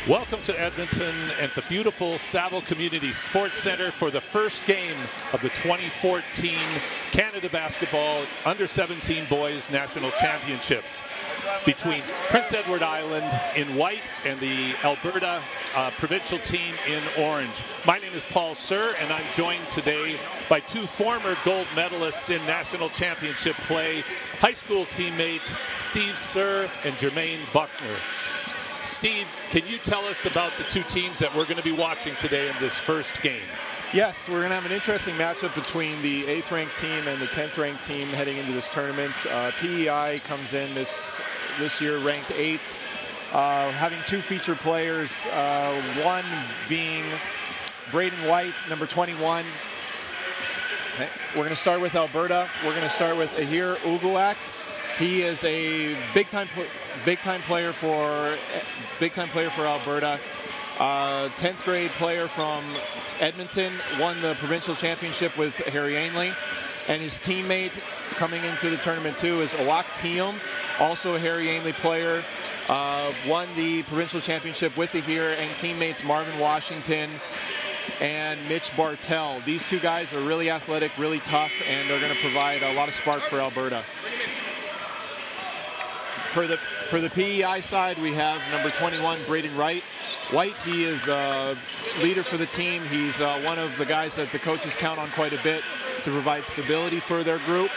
Welcome to Edmonton and the beautiful Saville Community Sports Centre for the first game of the 2014 Canada Basketball Under-17 Boys National Championships between Prince Edward Island in white and the Alberta provincial team in orange. My name is Paul Sir, and I'm joined today by two former gold medalists in national championship play, high school teammates Steve Sir and Jermaine Buckner. Steve, can you tell us about the two teams that we're going to be watching today in this first game? Yes, we're going to have an interesting matchup between the 8th ranked team and the 10th ranked team heading into this tournament. PEI comes in this year ranked 8th, having two featured players, one being Braden White, number 21. Okay. We're going to start with Alberta. We're going to start with Ahir Uguak. He is a big time player for Alberta. 10th grade player from Edmonton, won the provincial championship with Harry Ainley. And his teammate coming into the tournament too is Awak Pium, also a Harry Ainley player. Won the provincial championship with Ahir, and teammates Marvin Washington and Mitch Bartell. These two guys are really athletic, really tough, and they're going to provide a lot of spark for Alberta. For the PEI side, we have number 21, Braden White. He is a leader for the team. He's one of the guys that the coaches count on quite a bit to provide stability for their group.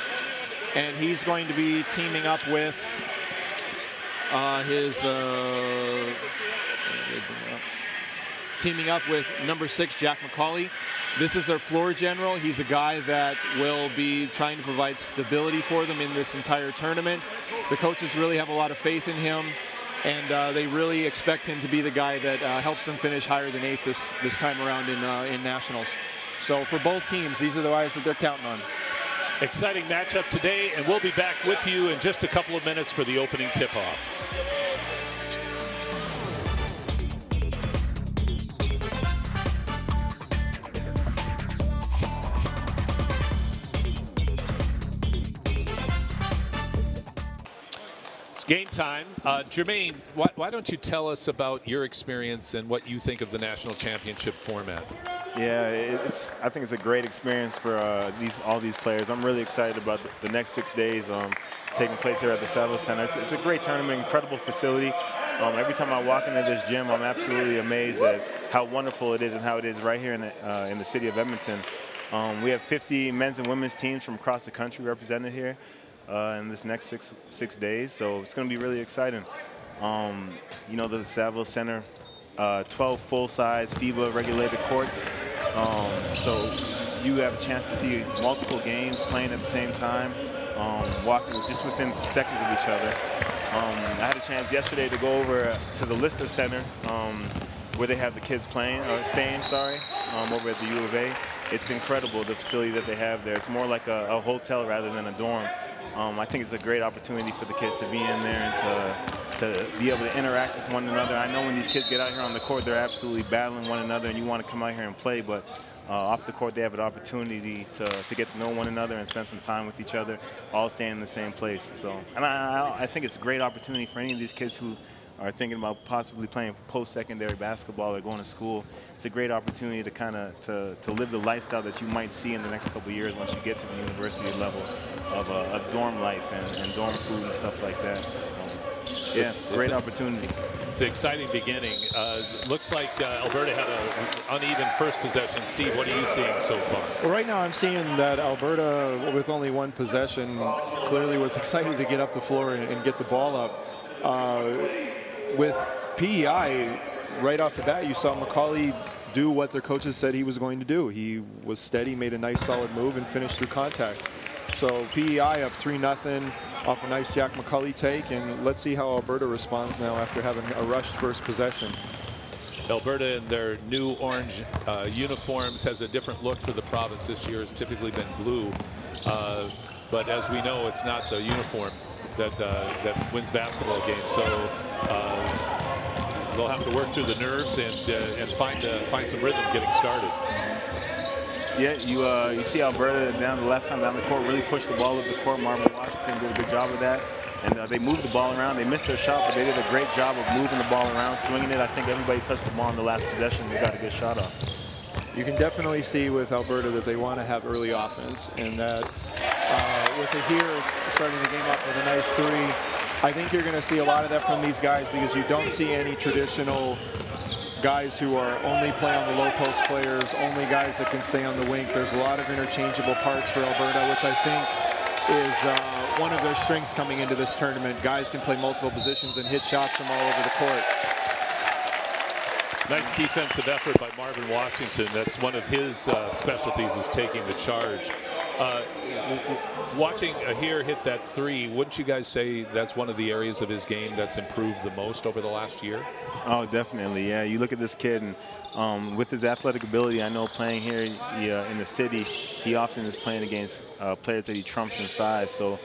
And he's going to be teaming up with number 6, Jack McCauley. This is their floor general. He's a guy that will be trying to provide stability for them in this entire tournament. The coaches really have a lot of faith in him, and they really expect him to be the guy that helps them finish higher than 8th this time around in nationals. So for both teams, these are the guys that they're counting on. Exciting matchup today, and we'll be back with you in just a couple of minutes for the opening tip-off. Game time. Jermaine, why don't you tell us about your experience and what you think of the national championship format? Yeah, I think it's a great experience for all these players. I'm really excited about the next 6 days taking place here at the Saville Center. It's a great tournament, incredible facility. Every time I walk into this gym, I'm absolutely amazed at how wonderful it is and how it is right here in the city of Edmonton. We have 50 men's and women's teams from across the country represented here in this next six days, so it's going to be really exciting. You know, the Saville Center, 12 full-size FIBA-regulated courts, so you have a chance to see multiple games playing at the same time, walking just within seconds of each other. I had a chance yesterday to go over to the Lister Center, where they have the kids playing, or staying, over at the U of A. It's incredible, the facility that they have there. It's more like a hotel rather than a dorm. I think it's a great opportunity for the kids to be in there and to be able to interact with one another. I know when these kids get out here on the court, they're absolutely battling one another, and you want to come out here and play, but off the court, they have an opportunity to get to know one another and spend some time with each other, all staying in the same place. So, and I think it's a great opportunity for any of these kids who are thinking about possibly playing post-secondary basketball or going to school. It's a great opportunity to kind of to live the lifestyle that you might see in the next couple of years once you get to the university level of dorm life and dorm food and stuff like that. So, yeah, great opportunity. It's an exciting beginning. Looks like Alberta had an uneven first possession. Steve, what are you seeing so far? Well, right now I'm seeing that Alberta, with only one possession, clearly was excited to get up the floor and get the ball up. With PEI, right off the bat, you saw McCauley do what their coaches said he was going to do. He was steady, made a nice solid move, and finished through contact. So PEI up 3-0 off a nice Jack McCauley take, and let's see how Alberta responds now after having a rushed first possession. Alberta in their new orange uniforms has a different look for the province this year. It's typically been blue, but as we know, it's not the uniform that wins basketball games. So they'll have to work through the nerves and find some rhythm getting started. Yeah, you see Alberta the last time down the court really pushed the ball up the court. Marvin Washington did a good job of that. And they moved the ball around. They missed their shot, but they did a great job of moving the ball around, swinging it. I think everybody touched the ball in the last possession. They got a good shot off. You can definitely see with Alberta that they want to have early offense, and that with here starting the game up with a nice three, I think you're going to see a lot of that from these guys, because you don't see any traditional guys who are only play on the low post players, only guys that can stay on the wing. There's a lot of interchangeable parts for Alberta, which I think is one of their strengths coming into this tournament. Guys can play multiple positions and hit shots from all over the court. Nice defensive effort by Marvin Washington. That's one of his specialties, is taking the charge. Watching Ahir hit that three, wouldn't you guys say that's one of the areas of his game that's improved the most over the last year? Oh, definitely, yeah. You look at this kid, and with his athletic ability, I know playing here in the city, he often is playing against players that he trumps in size. So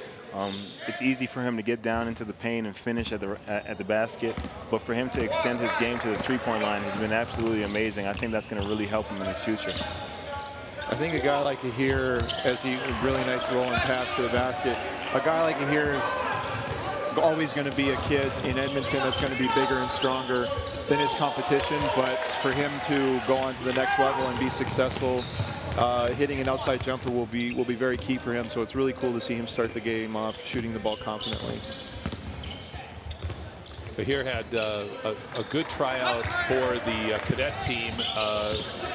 it's easy for him to get down into the paint and finish at the basket, but for him to extend his game to the three-point line has been absolutely amazing. I think that's going to really help him in his future. I think a guy like Ahir, as he really nice roll and pass to the basket, a guy like Ahir is always going to be a kid in Edmonton that's going to be bigger and stronger than his competition, but for him to go on to the next level and be successful, hitting an outside jumper will be very key for him. So it's really cool to see him start the game off shooting the ball confidently. Ahir had a good tryout for the cadet team,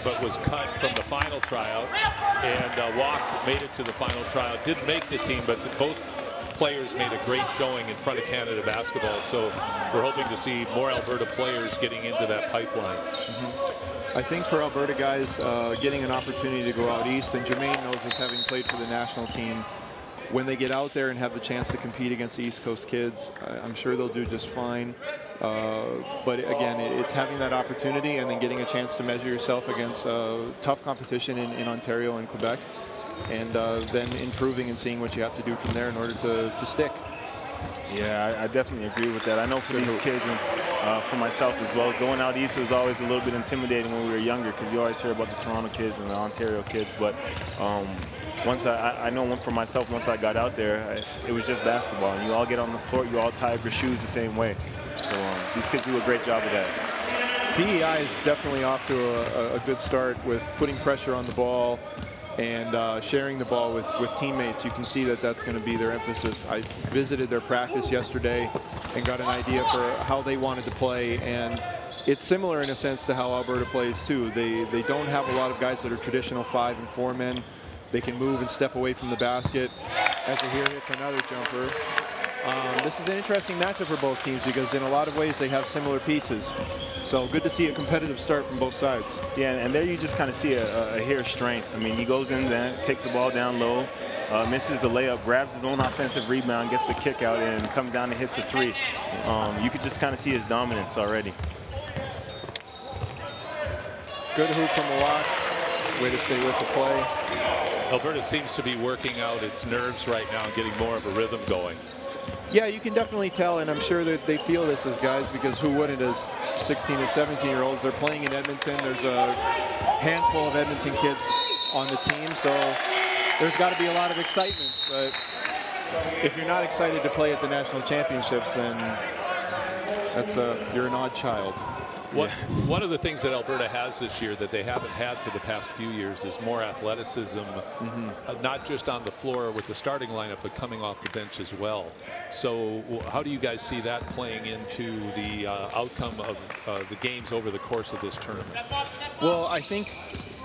but was cut from the final tryout. And Walk made it to the final tryout. Didn't make the team, but both players made a great showing in front of Canada basketball. So we're hoping to see more Alberta players getting into that pipeline. I think for Alberta guys, getting an opportunity to go out east, and Jermaine knows this, having played for the national team, when they get out there and have the chance to compete against the East Coast kids, I'm sure they'll do just fine. But again, it's having that opportunity and then getting a chance to measure yourself against tough competition in Ontario and Quebec, and then improving and seeing what you have to do from there in order to stick. Yeah, I definitely agree with that. I know for these kids and for myself as well, going out east was always a little bit intimidating when we were younger, because you always hear about the Toronto kids and the Ontario kids. But once I know for myself, once I got out there, it was just basketball, and you all get on the court, you all tie up your shoes the same way. So these kids do a great job of that. PEI is definitely off to a good start with putting pressure on the ball and sharing the ball with teammates. You can see that that's going to be their emphasis. I visited their practice yesterday and got an idea for how they wanted to play, and it's similar in a sense to how Alberta plays too. They don't have a lot of guys that are traditional 5 and 4 men. They can move and step away from the basket. As Ahir hits another jumper. This is an interesting matchup for both teams, because in a lot of ways they have similar pieces. So good to see a competitive start from both sides. Yeah, and there you just kind of see Ahir's strength. I mean, he goes in there, takes the ball down low, misses the layup, grabs his own offensive rebound, gets the kick out, and comes down and hits the three. You could just kind of see his dominance already. Good hoop from the lock. Way to stay with the play. Alberta seems to be working out its nerves right now and getting more of a rhythm going. Yeah, you can definitely tell, and I'm sure that they feel this as guys, because who wouldn't as 16 and 17-year-olds? They're playing in Edmonton. There's a handful of Edmonton kids on the team, so there's got to be a lot of excitement. But if you're not excited to play at the national championships, then you're an odd child. One of the things that Alberta has this year that they haven't had for the past few years is more athleticism, not just on the floor with the starting lineup, but coming off the bench as well. So how do you guys see that playing into the outcome of the games over the course of this tournament? Well, I think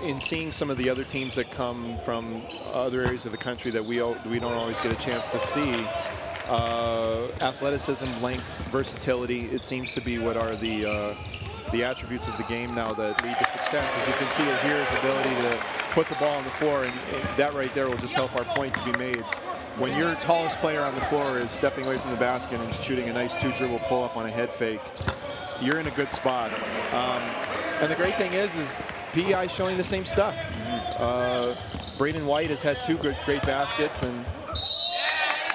in seeing some of the other teams that come from other areas of the country that we don't always get a chance to see, athleticism, length, versatility, it seems to be what are the attributes of the game now that lead to success. As you can see it here, his ability to put the ball on the floor, and that right there will just help our point to be made. When your tallest player on the floor is stepping away from the basket and shooting a nice 2-dribble pull-up on a head fake, you're in a good spot. And the great thing is PEI showing the same stuff. Braden White has had 2 great baskets, and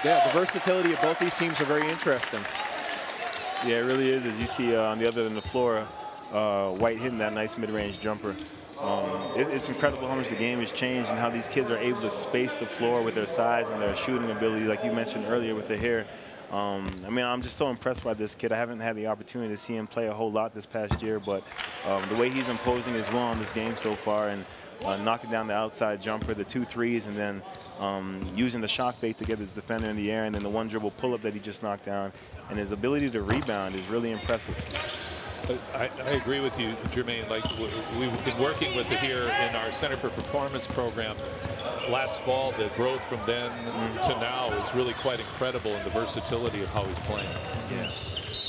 yeah, the versatility of both these teams are very interesting. Yeah, it really is. As you see on the other end of the floor, White hitting that nice mid-range jumper. It's incredible how much the game has changed and how these kids are able to space the floor with their size and their shooting ability, like you mentioned earlier with Ahir. I mean, I'm just so impressed by this kid. I haven't had the opportunity to see him play a whole lot this past year, but the way he's imposing his will on this game so far, and knocking down the outside jumper, the 2 threes, and then using the shot fake to get his defender in the air, and then the 1 dribble pull-up that he just knocked down, and his ability to rebound is really impressive. I agree with you, Jermaine. Like, we've been working with it here in our Center for Performance program. Last fall, the growth from then to now is really quite incredible, in the versatility of how he's playing. Yeah.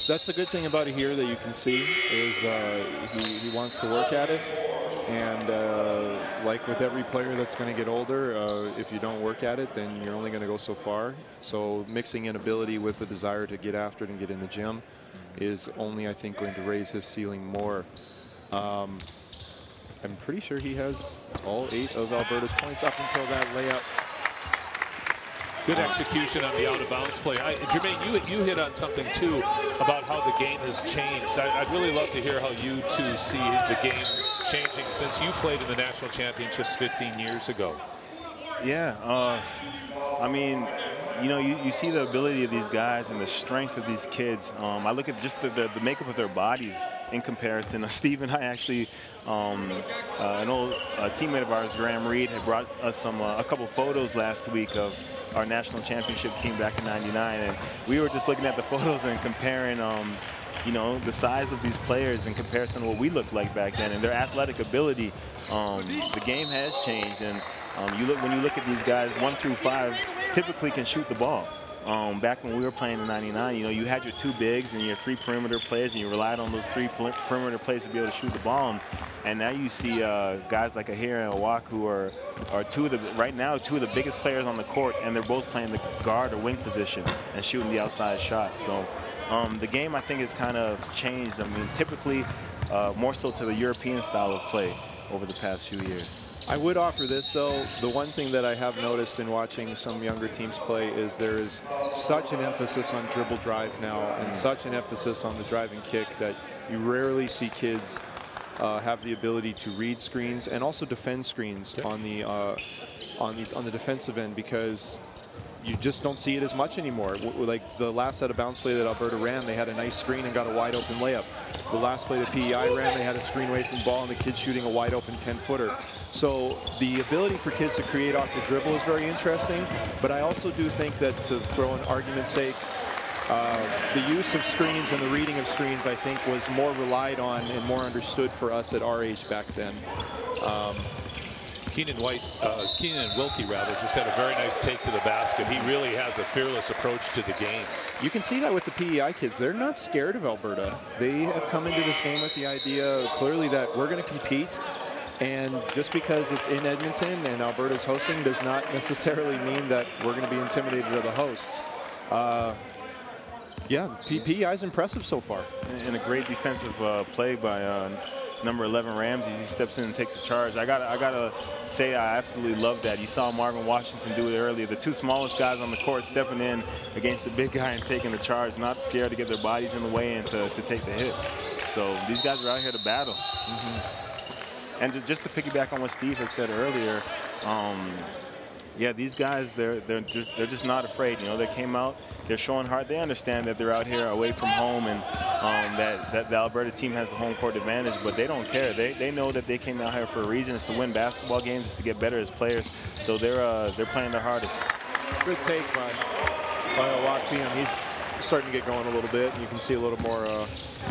That's the good thing about it here that you can see is he wants to work at it. And like with every player that's going to get older, if you don't work at it, then you're only going to go so far. So mixing in ability with the desire to get after it and get in the gym is only, I think, going to raise his ceiling more. I'm pretty sure he has all 8 of Alberta's points up until that layup. Good execution on the out-of-bounds play. Jermaine, you hit on something, too, about how the game has changed. I'd really love to hear how you two see the game changing since you played in the national championships 15 years ago. Yeah, I mean, you know, you see the ability of these guys and the strength of these kids. I look at just the makeup of their bodies in comparison. Steve and I actually, an old teammate of ours, Graham Reed, had brought us a couple photos last week of our national championship team back in '99, and we were just looking at the photos and comparing, you know, the size of these players in comparison to what we looked like back then and their athletic ability. The game has changed, and when you look at these guys 1 through 5 typically can shoot the ball. Back when we were playing in '99, you know, you had your 2 bigs and your 3 perimeter players, and you relied on those 3 perimeter players to be able to shoot the ball. And now you see guys like Ahir and Awak, who are right now 2 of the biggest players on the court, and they're both playing the guard or wing position and shooting the outside shot. So the game, I think, has kind of changed. I mean, typically more so to the European style of play over the past few years. I would offer this, though. The one thing that I have noticed in watching some younger teams play is there is such an emphasis on dribble drive now, and such an emphasis on the driving kick that you rarely see kids have the ability to read screens and also defend screens on the defensive end, because you just don't see it as much anymore. Like the last set of bounce play that Alberta ran, they had a nice screen and got a wide open layup. The last play that PEI ran, they had a screen away from the ball and the kid shooting a wide open 10-footer. So the ability for kids to create off the dribble is very interesting, but I also do think that, to throw an argument's sake, the use of screens and the reading of screens, I think, was more relied on and more understood for us at our age back then. Keenan Wilkie just had a very nice take to the basket. He really has a fearless approach to the game. You can see that with the PEI kids. They're not scared of Alberta. They have come into this game with the idea clearly that we're going to compete. And just because it's in Edmonton and Alberta's hosting does not necessarily mean that we're going to be intimidated of the hosts. Yeah, PEI is impressive so far. And a great defensive play by number 11 Ramsey. He steps in and takes a charge. I gotta say, I absolutely love that. You saw Marvin Washington do it earlier. The 2 smallest guys on the court stepping in against the big guy and taking the charge, not scared to get their bodies in the way and to take the hit. So these guys are out here to battle. And just to piggyback on what Steve had said earlier, yeah, these guys, they're just not afraid. You know, they came out, they're showing heart. They understand that they're out here away from home, and that the Alberta team has the home court advantage, but they don't care. They know that they came out here for a reason. It's to win basketball games, it's to get better as players. So they're playing their hardest. Good take by Awak. He's starting to get going a little bit. You can see a little more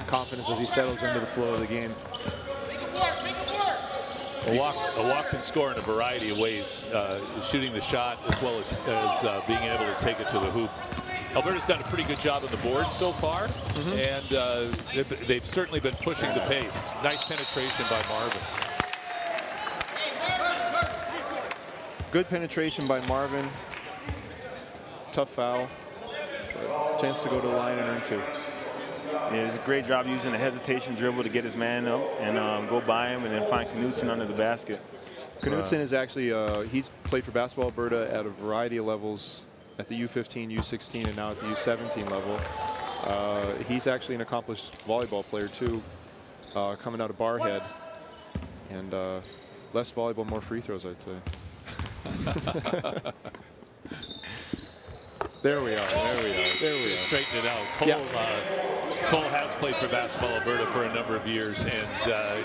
confidence as he settles into the flow of the game. Awak can score in a variety of ways, shooting the shot as well as being able to take it to the hoop. Alberta's done a pretty good job on the board so far, and they've certainly been pushing the pace. Nice penetration by Marvin. Good penetration by Marvin. Tough foul. Chance to go to the line and earn 2. Yeah, it's a great job using a hesitation dribble to get his man up and go by him and then find Knudsen under the basket. Knudsen is actually, he's played for Basketball Alberta at a variety of levels at the U15, U16, and now at the U17 level. He's actually an accomplished volleyball player too, coming out of Barhead. And less volleyball, more free throws, I'd say. There we are. There we are. There we are. Straighten it out. Cole has played for Basketball Alberta for a number of years, and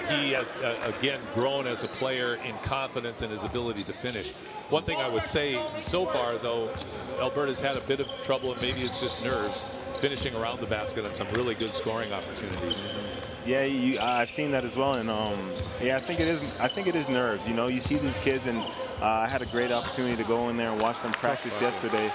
he has, again, grown as a player in confidence and his ability to finish. One thing I would say so far, though, Alberta's had a bit of trouble, and maybe it's just nerves, finishing around the basket on some really good scoring opportunities. Yeah, I've seen that as well, and yeah, I think it is nerves. You know, you see these kids, and I had a great opportunity to go in there and watch them practice yesterday.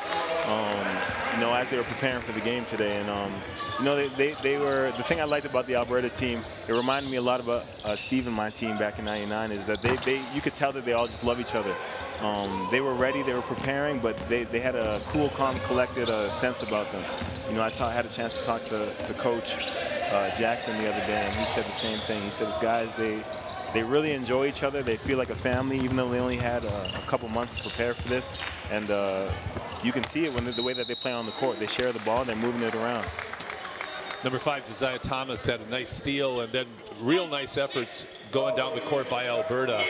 You know, as they were preparing for the game today, and you know, they were, the thing I liked about the Alberta team, it reminded me a lot about Steve and my team back in '99, is that you could tell that they all just love each other. They were ready, they were preparing, but they had a cool, calm, collected sense about them. You know, I had a chance to talk to Coach Jackson the other day, and he said the same thing. He said his guys, they really enjoy each other. They feel like a family, even though they only had a couple months to prepare for this. And you can see it when the way that they play on the court. They share the ball, they're moving it around. Number 5, Josiah Thomas had a nice steal, and then real nice efforts going down the court by Alberta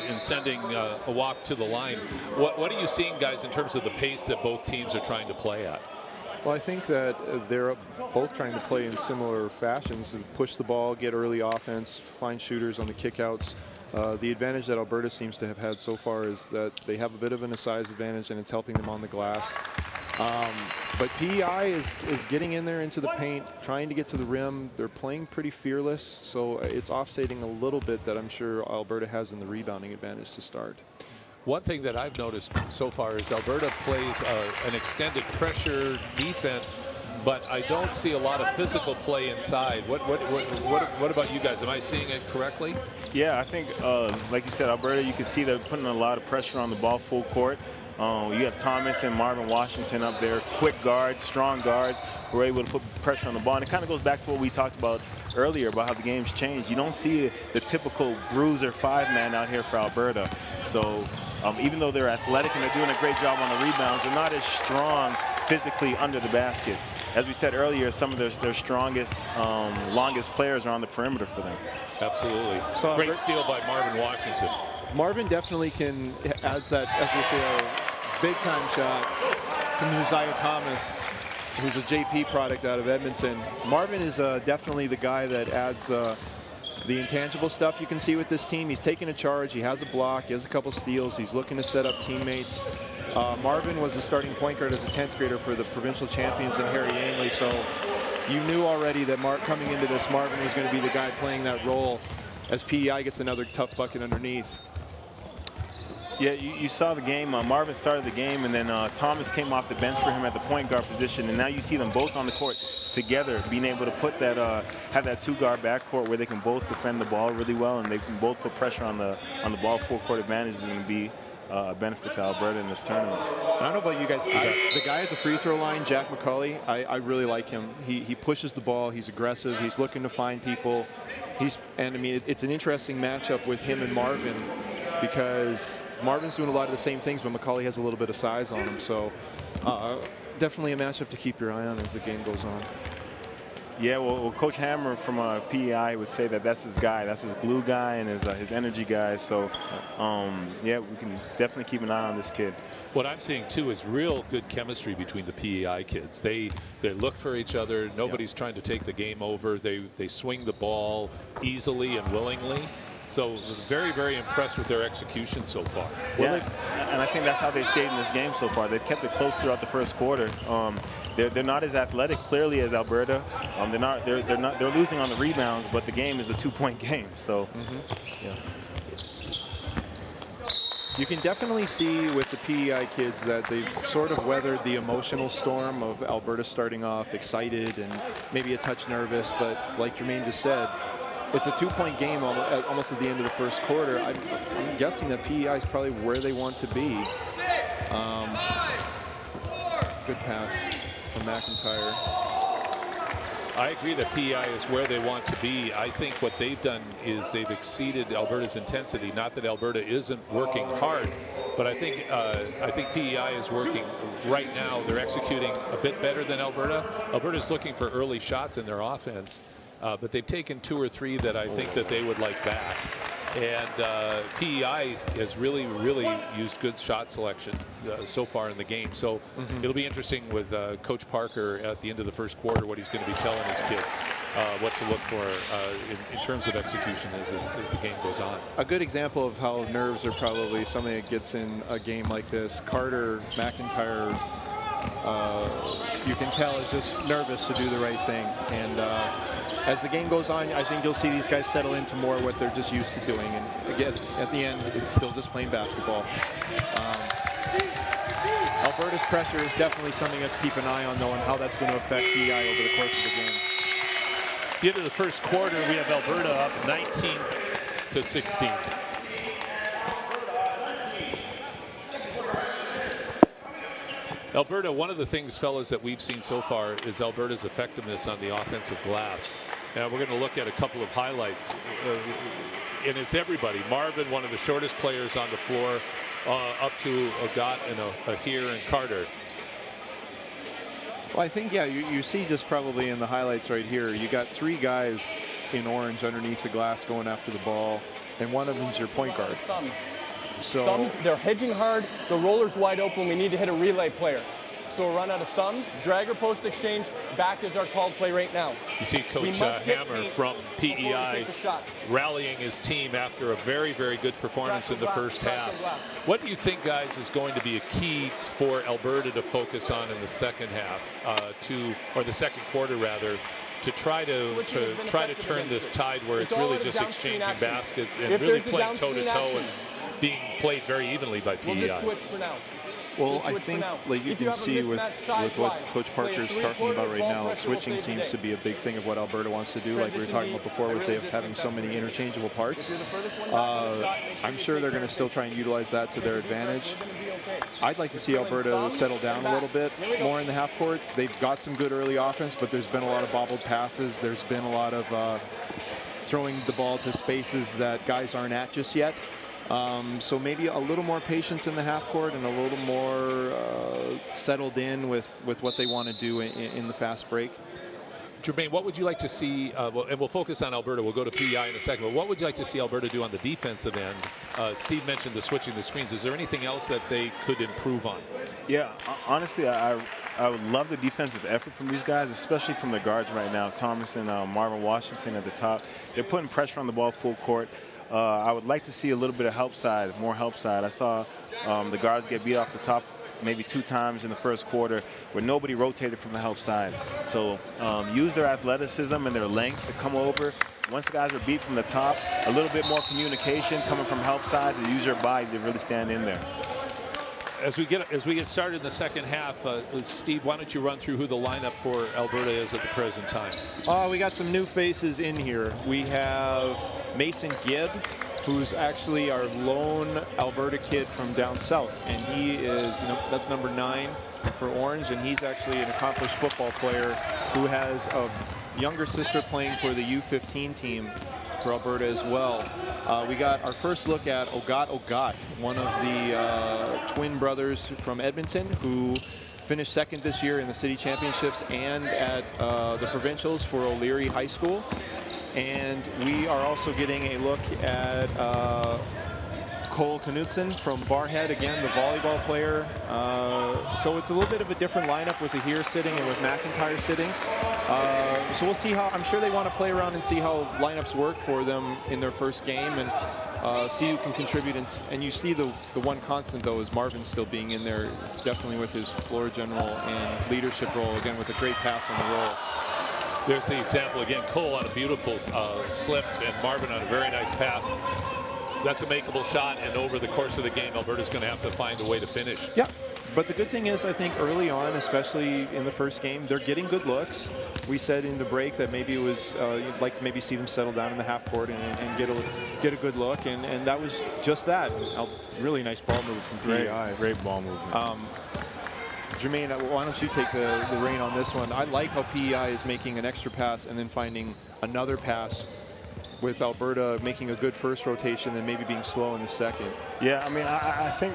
in sending a walk to the line. What are you seeing, guys, in terms of the pace that both teams are trying to play at? Well, I think that they're both trying to play in similar fashions, to push the ball, get early offense, find shooters on the kickouts. The advantage that Alberta seems to have had so far is that they have a bit of a size advantage, and it's helping them on the glass. But PEI is getting in there into the paint, trying to get to the rim. They're playing pretty fearless, so it's offsetting a little bit that I'm sure Alberta has in the rebounding advantage to start. One thing that I've noticed so far is Alberta plays an extended pressure defense, but I don't see a lot of physical play inside. What about you guys? Am I seeing it correctly? Yeah, I think, like you said, Alberta, you can see they're putting a lot of pressure on the ball full court. You have Thomas and Marvin Washington up there, quick guards, strong guards, who are able to put pressure on the ball. And it kind of goes back to what we talked about earlier about how the game's changed. You don't see the typical bruiser 5-man out here for Alberta. So even though they're athletic and they're doing a great job on the rebounds, they're not as strong physically under the basket. As we said earlier, some of their strongest, longest players are on the perimeter for them. Absolutely. So great steal by Marvin Washington. Marvin definitely adds that, as we say, big-time shot from Josiah Thomas, who's a JP product out of Edmonton. Marvin is definitely the guy that adds the intangible stuff you can see with this team. He's taking a charge. He has a block. He has a couple steals. He's looking to set up teammates. Marvin was the starting point guard as a 10th grader for the provincial champions in Harry Ainley. So you knew already that coming into this, Marvin was going to be the guy playing that role as PEI gets another tough bucket underneath. Yeah, you saw the game. Marvin started the game, and then Thomas came off the bench for him at the point guard position, and now you see them both on the court together, being able to put that, have that 2-guard backcourt where they can both defend the ball really well, and they can both put pressure on the ball. Full court advantage is going to be a benefit to Alberta in this tournament. I don't know about you guys. The guy at the free throw line, Jack McCauley, I really like him. He pushes the ball. He's aggressive. He's looking to find people. And I mean, it's an interesting matchup with him and Marvin, because Marvin's doing a lot of the same things, but McCauley has a little bit of size on him. So definitely a matchup to keep your eye on as the game goes on. Yeah, well Coach Hammer from PEI would say that that's his guy. That's his glue guy and his energy guy. So, yeah, we can definitely keep an eye on this kid. What I'm seeing, too, is real good chemistry between the PEI kids. They look for each other. Nobody's trying to take the game over. They swing the ball easily and willingly. So very, very impressed with their execution so far. Yeah, and I think that's how they stayed in this game so far. They've kept it close throughout the first quarter. They're not as athletic, clearly, as Alberta. They're losing on the rebounds, but the game is a 2-point game. So, yeah. You can definitely see with the PEI kids that they've sort of weathered the emotional storm of Alberta starting off excited and maybe a touch nervous, but like Jermaine just said, it's a 2-point game almost at the end of the first quarter. I'm guessing that PEI is probably where they want to be. Good pass from McIntyre. I agree that PEI is where they want to be. I think what they've done is they've exceeded Alberta's intensity. Not that Alberta isn't working hard, but I think PEI is working right now. They're executing a bit better than Alberta. Alberta's looking for early shots in their offense. But they've taken 2 or 3 that I think that they would like back. And PEI has really used good shot selection so far in the game. So it'll be interesting with Coach Parker at the end of the first quarter what he's going to be telling his kids, what to look for in terms of execution as the game goes on. A good example of how nerves are probably something that gets in a game like this. Carter McIntyre, you can tell, is just nervous to do the right thing. And as the game goes on, I think you'll see these guys settle into more what they're just used to doing. And again, at the end, it's still just playing basketball. Alberta's pressure is definitely something you have to keep an eye on, though, and how that's going to affect PEI over the course of the game. At the end of the first quarter, we have Alberta up 19-16. Alberta, one of the things, fellas, that we've seen so far is Alberta's effectiveness on the offensive glass. And we're going to look at a couple of highlights. And it's everybody. Marvin, one of the shortest players on the floor, up to Ogat and Ahir and Carter. Well, I think, yeah, you see just probably in the highlights right here, you got 3 guys in orange underneath the glass going after the ball, and one of them's your point guard. So thumbs, they're hedging hard. The roller's wide open. We need to hit a relay player. So we'll run out of thumbs. Drag or post exchange. Back is our called play right now. You see Coach Hammer from PEI rallying his team after a very good performance in the first half. What do you think, guys, is going to be a key for Alberta to focus on in the second half, or the second quarter rather, to try to turn this tide where it's really just exchanging baskets and really playing toe-to-toe and being played very evenly by PEI? We'll just switch for now. Well, I think, like you can see with what Coach Parker is talking about right now, switching seems to be a big thing of what Alberta wants to do. Like we were talking about before, with having so many interchangeable parts. I'm sure they're going to still try and utilize that to their advantage. I'd like to see Alberta settle down a little bit more in the half court. They've got some good early offense, but there's been a lot of bobbled passes. There's been a lot of throwing the ball to spaces that guys aren't at just yet. So maybe a little more patience in the half court and a little more settled in with what they want to do in the fast break. Jermaine, what would you like to see, and we'll focus on Alberta, we'll go to PEI in a second, but what would you like to see Alberta do on the defensive end? Steve mentioned the switching the screens. Is there anything else that they could improve on? Yeah, honestly, I would love the defensive effort from these guys, especially from the guards right now. Thomas and Marvin Washington at the top. They're putting pressure on the ball full court. I would like to see a little bit of help side, more help side. I saw the guards get beat off the top maybe 2 times in the first quarter where nobody rotated from the help side. So use their athleticism and their length to come over. Once the guys are beat from the top, a little bit more communication coming from help side to use your body to really stand in there. As we get started in the second half, Steve, why don't you run through who the lineup for Alberta is at the present time? We got some new faces in here. We have Mason Gibb, who's actually our lone Alberta kid from down south, and he is, that's number 9 for Orange, and he's actually an accomplished football player who has a younger sister playing for the U15 team for Alberta as well. We got our first look at Ogat, one of the twin brothers from Edmonton who finished second this year in the city championships and at the provincials for O'Leary High School. And we are also getting a look at Cole Knudsen from Barhead, again, the volleyball player. So it's a little bit of a different lineup with Ahir sitting and with McIntyre sitting. So we'll see how, I'm sure they want to play around and see how lineups work for them in their first game and see who can contribute. And you see the one constant, though, is Marvin still being in there, definitely with his floor general and leadership role, again, with a great pass on the roll. There's the example again, Cole on a beautiful slip and Marvin on a very nice pass. That's a makeable shot, and over the course of the game, Alberta's going to have to find a way to finish. Yeah, but the good thing is, I think early on, especially in the first game, they're getting good looks. We said in the break that maybe it was, you'd like to maybe see them settle down in the half court and get a good look, and that was just that. A really nice ball move from PEI. Great ball movement. Jermaine, why don't you take the reign on this one? I like how PEI is making an extra pass and then finding another pass, with Alberta making a good first rotation and maybe being slow in the second. Yeah, I mean, I think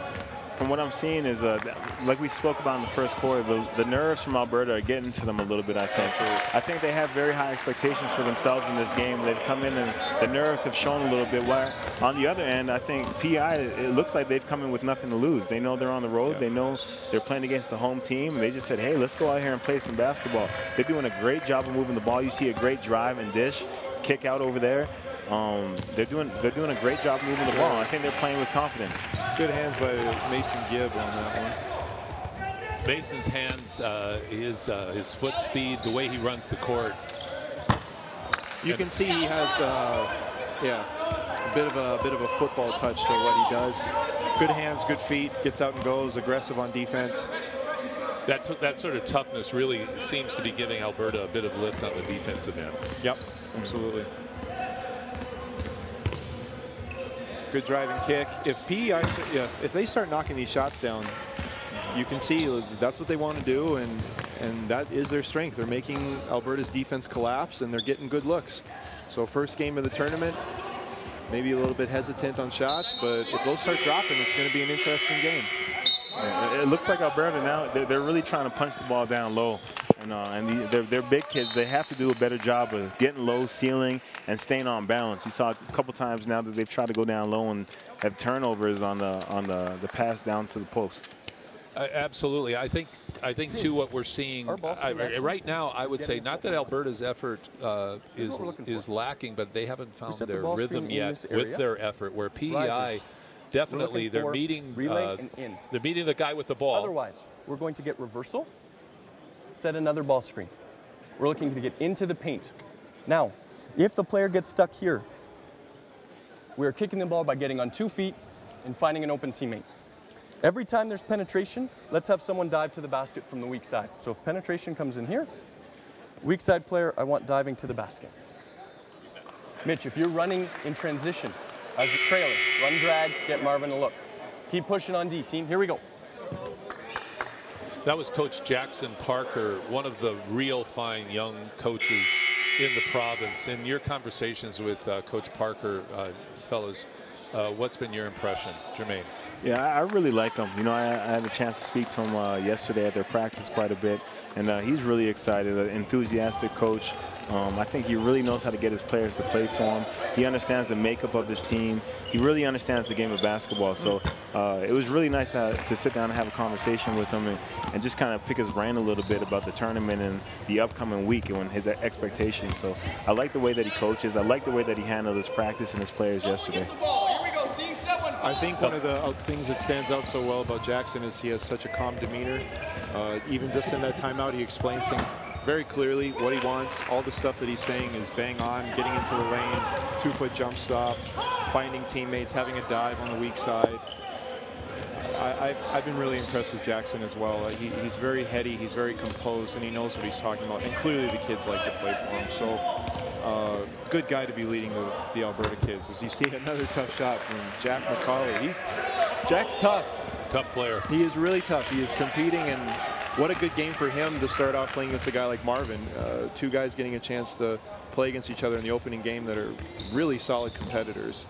from what I'm seeing is, like we spoke about in the first quarter, the nerves from Alberta are getting to them a little bit, I think. I think they have very high expectations for themselves in this game. They've come in and the nerves have shown a little bit. While on the other end, I think PI, it looks like they've come in with nothing to lose. They know they're on the road. They know they're playing against the home team. They just said, hey, let's go out here and play some basketball. They're doing a great job of moving the ball. You see a great drive and dish, kick out over there. They're doing a great job moving the ball. I think they're playing with confidence. Good hands by Mason Gibb on that one. Mason's hands, his foot speed, the way he runs the court. You can see he has, a bit of a football touch to what he does. Good hands, good feet, gets out and goes, aggressive on defense. That sort of toughness really seems to be giving Alberta a bit of lift on the defensive end. Yep, absolutely. Good driving kick. If they start knocking these shots down, you can see that's what they want to do, and that is their strength. They're making Alberta's defense collapse, and they're getting good looks. So first game of the tournament, maybe a little bit hesitant on shots, but if those start dropping, it's going to be an interesting game. It looks like Alberta now, they're really trying to punch the ball down low. They're big kids. They have to do a better job of getting low, sealing, and staying on balance. You saw a couple times now that they've tried to go down low and have turnovers on the pass down to the post. Absolutely. I think too what we're seeing right now, I would say not that Alberta's effort is lacking, but they haven't found their rhythm yet with their effort. Where PEI definitely they're meeting the guy with the ball. Otherwise, we're going to get reversal. Set another ball screen. We're looking to get into the paint. Now, if the player gets stuck here, we're kicking the ball by getting on 2 feet and finding an open teammate. Every time there's penetration, let's have someone dive to the basket from the weak side. So if penetration comes in here, weak side player, I want diving to the basket. Mitch, if you're running in transition as a trailer, run drag, get Marvin a look. Keep pushing on D, team. Here we go. That was Coach Jackson Parker, one of the real fine young coaches in the province. In your conversations with Coach Parker, fellas, what's been your impression, Jermaine? Yeah, I really like him. You know, I had a chance to speak to him yesterday at their practice quite a bit, and he's really excited, an enthusiastic coach. I think he really knows how to get his players to play for him. He understands the makeup of this team. He really understands the game of basketball. So it was really nice to sit down and have a conversation with him and just kind of pick his brain a little bit about the tournament and the upcoming week and his expectations. So I like the way that he coaches. I like the way that he handled his practice and his players yesterday. I think one of the things that stands out so well about Jackson is he has such a calm demeanor. Even just in that timeout, he explains things very clearly, what he wants. All the stuff that he's saying is bang on, getting into the lane, 2-foot jump stop, finding teammates, having a dive on the weak side. I've been really impressed with Jackson as well. He's very heady, he's very composed, and he knows what he's talking about. And clearly the kids like to play for him. So good guy to be leading the Alberta kids. As you see another tough shot from Jack McCauley. Jack's tough. Tough player. He is really tough. He is competing, and what a good game for him to start off playing against a guy like Marvin. Two guys getting a chance to play against each other in the opening game that are really solid competitors.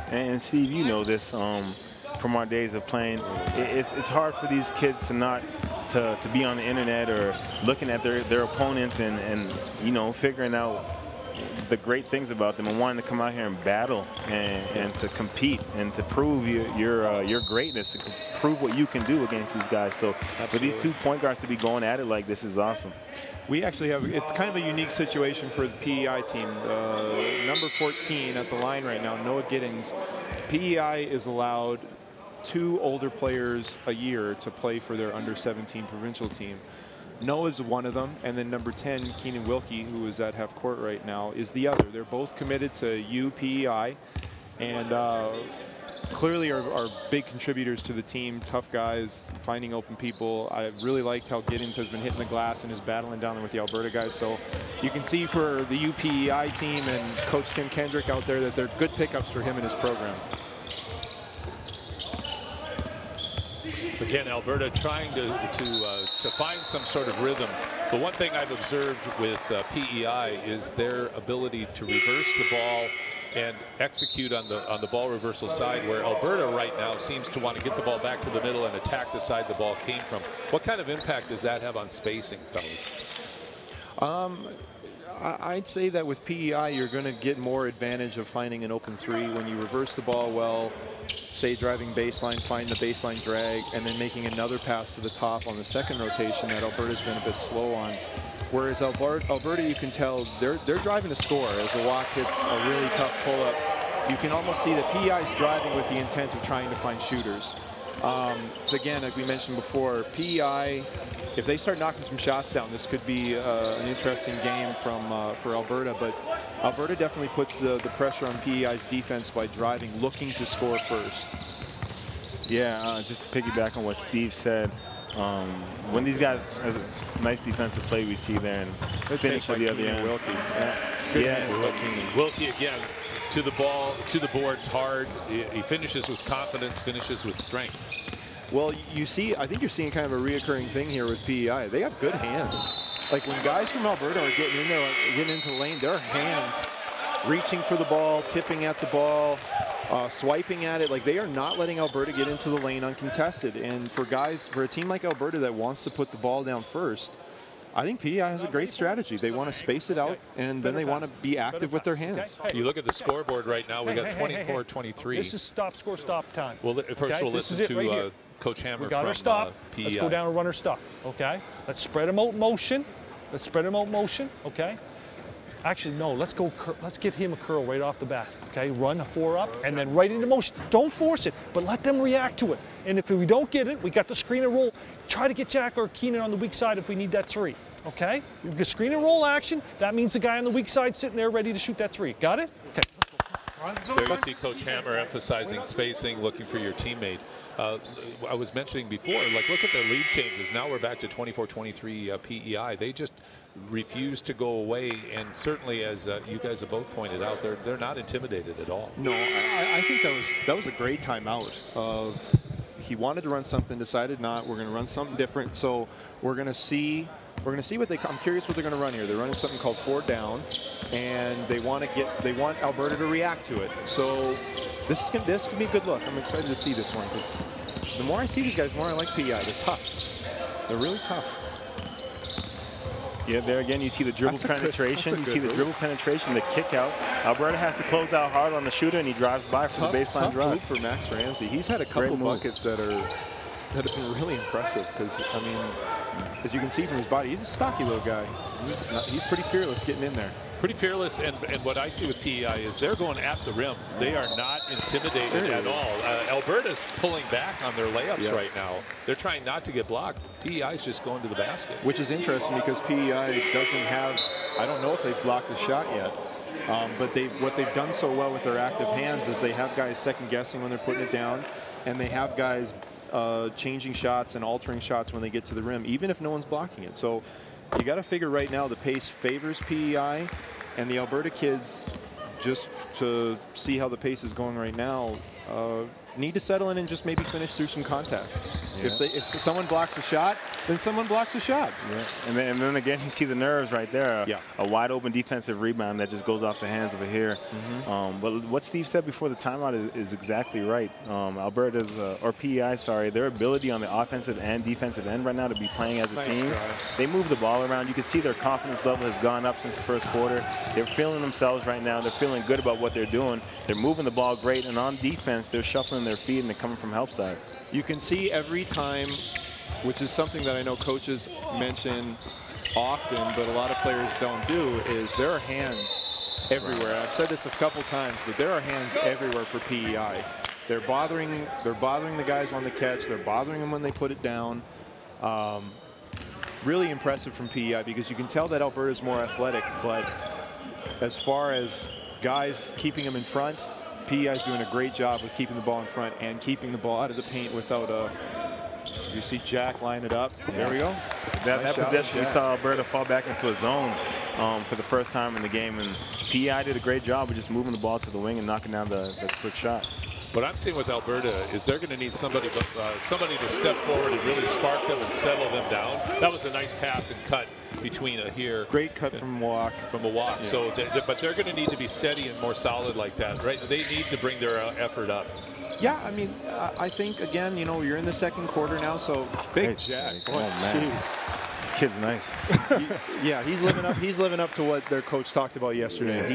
And Steve, you know this from our days of playing. It's hard for these kids to be on the internet or looking at their opponents and you know, figuring out the great things about them and wanting to come out here and battle and to compete and to prove your greatness, to prove what you can do against these guys. So for these 2 point guards to be going at it like this is awesome. We actually have, it's kind of a unique situation for the PEI team. Number 14 at the line right now, Noah Giddings. PEI is allowed 2 older players a year to play for their under-17 provincial team. Noah's one of them, and then number 10, Keenan Wilkie, who is at half court right now, is the other. They're both committed to UPEI, and clearly are big contributors to the team, tough guys, finding open people. I really liked how Giddings has been hitting the glass and is battling down there with the Alberta guys. So you can see for the UPEI team and Coach Tim Kendrick out there that they're good pickups for him in his program. Again, Alberta trying to find some sort of rhythm. The one thing I've observed with PEI is their ability to reverse the ball and execute on the ball reversal side, where Alberta right now seems to want to get the ball back to the middle and attack the side the ball came from. What kind of impact does that have on spacing, fellas? I'd say that with PEI, you're going to get more advantage of finding an open three when you reverse the ball well, say driving baseline, find the baseline drag, and then making another pass to the top on the second rotation that Alberta's been a bit slow on. Whereas Alberta, you can tell they're driving to score. As a walk hits a really tough pull-up, you can almost see that PEI's driving with the intent of trying to find shooters. So again, like we mentioned before, PEI, if they start knocking some shots down, this could be an interesting game for Alberta. But Alberta definitely puts the pressure on PEI's defense by driving, looking to score first. Yeah, just to piggyback on what Steve said, when these guys, as a nice defensive play we see there and finish at the other end. Wilkie again to the ball, to the boards hard. He finishes with confidence, finishes with strength. Well, you see, I think you're seeing kind of a reoccurring thing here with PEI. They have good hands. Like when guys from Alberta are getting in there, getting into the lane, their hands reaching for the ball, tipping at the ball, swiping at it. Like they are not letting Alberta get into the lane uncontested. And for a team like Alberta that wants to put the ball down first, I think PEI has a great strategy. They want to space it out, and then they want to be active with their hands. You look at the scoreboard right now, we got 24-23. This is stop, score, stop time. Well, first we'll listen to Coach Hammer from our stop. PEI. Let's go down and run our stop, okay? Let's spread them out motion. Let's spread them out motion, okay? Actually, no, let's get him a curl right off the bat, okay? Run a 4 up and then right into motion. Don't force it, but let them react to it. And if we don't get it, we got the screen and roll. Try to get Jack or Keenan on the weak side if we need that 3, okay? You get screen and roll action. That means the guy on the weak side sitting there ready to shoot that 3. Got it? Okay. There you see Coach Hammer emphasizing spacing, looking for your teammate. I was mentioning before, like, look at their lead changes. Now we're back to 24-23 PEI. They just refuse to go away, and certainly, as you guys have both pointed out, they're not intimidated at all. No, I think that was a great timeout. He wanted to run something, decided not. We're going to run something different. So we're going to see what I'm curious what they're going to run here. They're running something called 4 down, and they want Alberta to react to it. So this can be a good look. I'm excited to see this one because the more I see these guys, the more I like PEI. They're tough. They're really tough. Yeah, there again, you see the dribble penetration. You see the dribble penetration, the kick out. Alberta has to close out hard on the shooter, and he drives by for the baseline drive. For Max Ramsey. He's had a couple buckets that have been really impressive because, I mean, as you can see from his body, he's a stocky little guy. He's pretty fearless getting in there. Pretty fearless, and what I see with PEI is they're going at the rim. They are not intimidated at all. Alberta's pulling back on their layups right now. They're trying not to get blocked. PEI's just going to the basket. Which is interesting because PEI doesn't have, I don't know if they've blocked the shot yet. But what they've done so well with their active hands is they have guys second guessing when they're putting it down, and they have guys changing shots and altering shots when they get to the rim, even if no one's blocking it. So you got to figure right now the pace favors PEI, and the Alberta kids, just to see how the pace is going right now, need to settle in and just maybe finish through some contact. Yeah. If someone blocks a shot, then someone blocks a shot. Yeah. And then again, you see the nerves right there. A wide open defensive rebound that just goes off the hands of a here. But what Steve said before the timeout is exactly right. Alberta's, or PEI, sorry, their ability on the offensive and defensive end right now to be playing as a team. They move the ball around. You can see their confidence level has gone up since the first quarter. They're feeling themselves right now. They're feeling good about what they're doing. They're moving the ball great, and on defense, they're shuffling their feet and they're coming from help side. You can see every time, which is something that I know coaches mention often, but a lot of players don't do, is there are hands everywhere. I've said this a couple times, but there are hands everywhere for PEI. They're bothering the guys on the catch. They're bothering them when they put it down. Really impressive from PEI because you can tell that Alberta is more athletic, but as far as guys keeping them in front, PEI is doing a great job with keeping the ball in front and keeping the ball out of the paint without a. You see Jack line it up. There we go. That possession, we saw Alberta fall back into a zone for the first time in the game, and PEI did a great job of just moving the ball to the wing and knocking down the quick shot. What I'm seeing with Alberta is they're going to need somebody to step forward and really spark them and settle them down. That was a nice pass and cut between here. Great cut from walk. From a walk. Yeah. So, but they're going to need to be steady and more solid like that, right? They need to bring their effort up. Yeah, I mean, I think, again, you know, you're in the second quarter now, so big Jack. Oh, man. This kid's nice. Yeah, he's living up to what their coach talked about yesterday.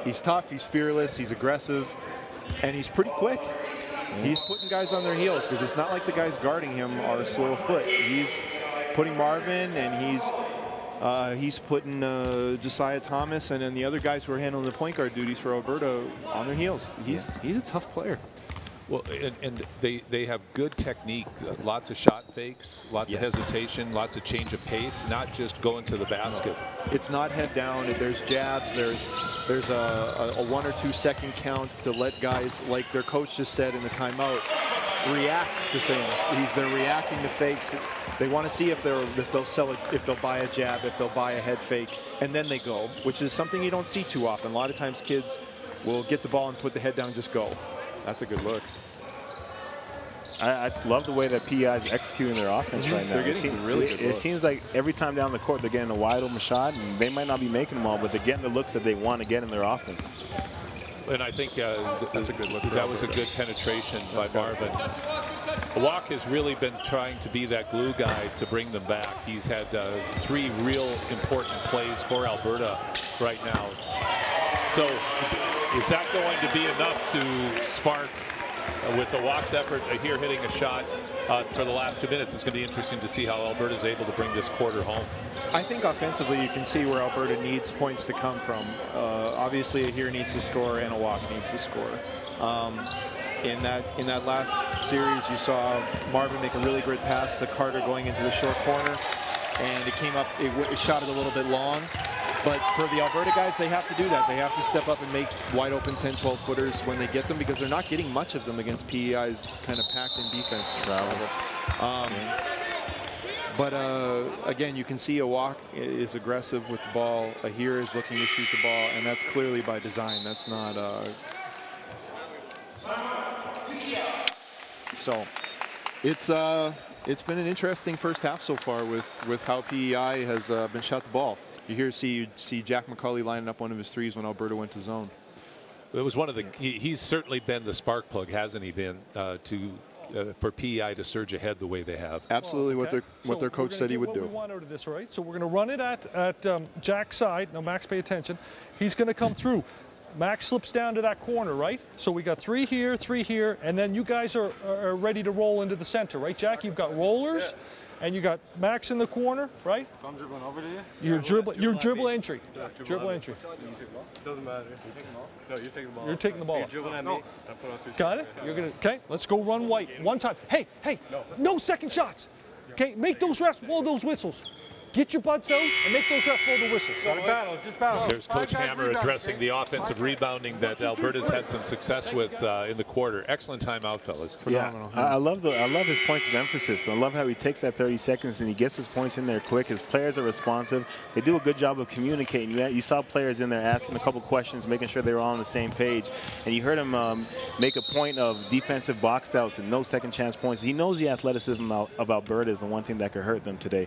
He's tough, he's fearless, he's aggressive, and he's pretty quick. He's putting guys on their heels because it's not like the guys guarding him are slow of foot. He's putting Marvin, and he's putting Josiah Thomas and then the other guys who are handling the point guard duties for Alberta on their heels. He's a tough player. Well, and they have good technique, lots of shot fakes, lots of hesitation, lots of change of pace, not just going to the basket. It's not head down. There's jabs. There's a 1 or 2 second count to let guys, like their coach just said in the timeout, react to things. They're reacting to fakes. They want to see if they'll buy a jab, if they'll buy a head fake, and then they go, which is something you don't see too often. A lot of times kids will get the ball and put the head down and just go. That's a good look. I just love the way that PEI is executing their offense right now. They're getting really good looks. It seems like every time down the court they're getting a wide open shot, and they might not be making them all, but they're getting the looks that they want to get in their offense. And I think that's a good look. That was a good penetration by Marvin. Walk has really been trying to be that glue guy to bring them back. He's had 3 real important plays for Alberta right now. So is that going to be enough to spark with the Walk's effort here hitting a shot for the last 2 minutes? It's going to be interesting to see how Alberta is able to bring this quarter home. I think offensively you can see where Alberta needs points to come from. Obviously here needs to score and a Walk needs to score. In that last series you saw Marvin make a really great pass to Carter going into the short corner, and it came up, it shot it a little bit long. But for the Alberta guys, they have to do that. They have to step up and make wide open 10, 12 footers when they get them, because they're not getting much of them against PEI's kind of packed in defense. But again, you can see a Walk is aggressive with the ball. Ahir is looking to shoot the ball, and that's clearly by design. That's not. So it's been an interesting first half so far with how PEI has been shot the ball. You see Jack McCauley lining up one of his threes when Alberta went to zone. It was one of the. He's certainly been the spark plug, hasn't he? Been for PEI to surge ahead the way they have. Absolutely, what their coach said he would do. We want out of this, right? So we're going to run it at Jack's side. Now, Max, pay attention. He's going to come through. Max slips down to that corner, right? So we got 3 here, and then you guys are ready to roll into the center, right, Jack? You've got rollers. Yeah. And you got Max in the corner, right? So I'm dribbling over to you? Your dribble entry. Dribble entry. Doesn't matter. You take the ball? No, you take the ball. You're taking the ball. You're dribbling at me. Got it? You're gonna. Okay, let's go run white. One time. Hey, no second shots. Okay, make those refs blow those whistles. Get your butts out and make those refs blow the whistles. Just battle. There's Coach Hammer addressing the offensive rebounding that Alberta's had some success with in the quarter. Excellent timeout, fellas. Phenomenal. Yeah, I love his points of emphasis. I love how he takes that 30 seconds and he gets his points in there quick. His players are responsive. They do a good job of communicating. You saw players in there asking a couple questions, making sure they were all on the same page. And you heard him make a point of defensive box outs and no second chance points. He knows the athleticism of Alberta is the one thing that could hurt them today.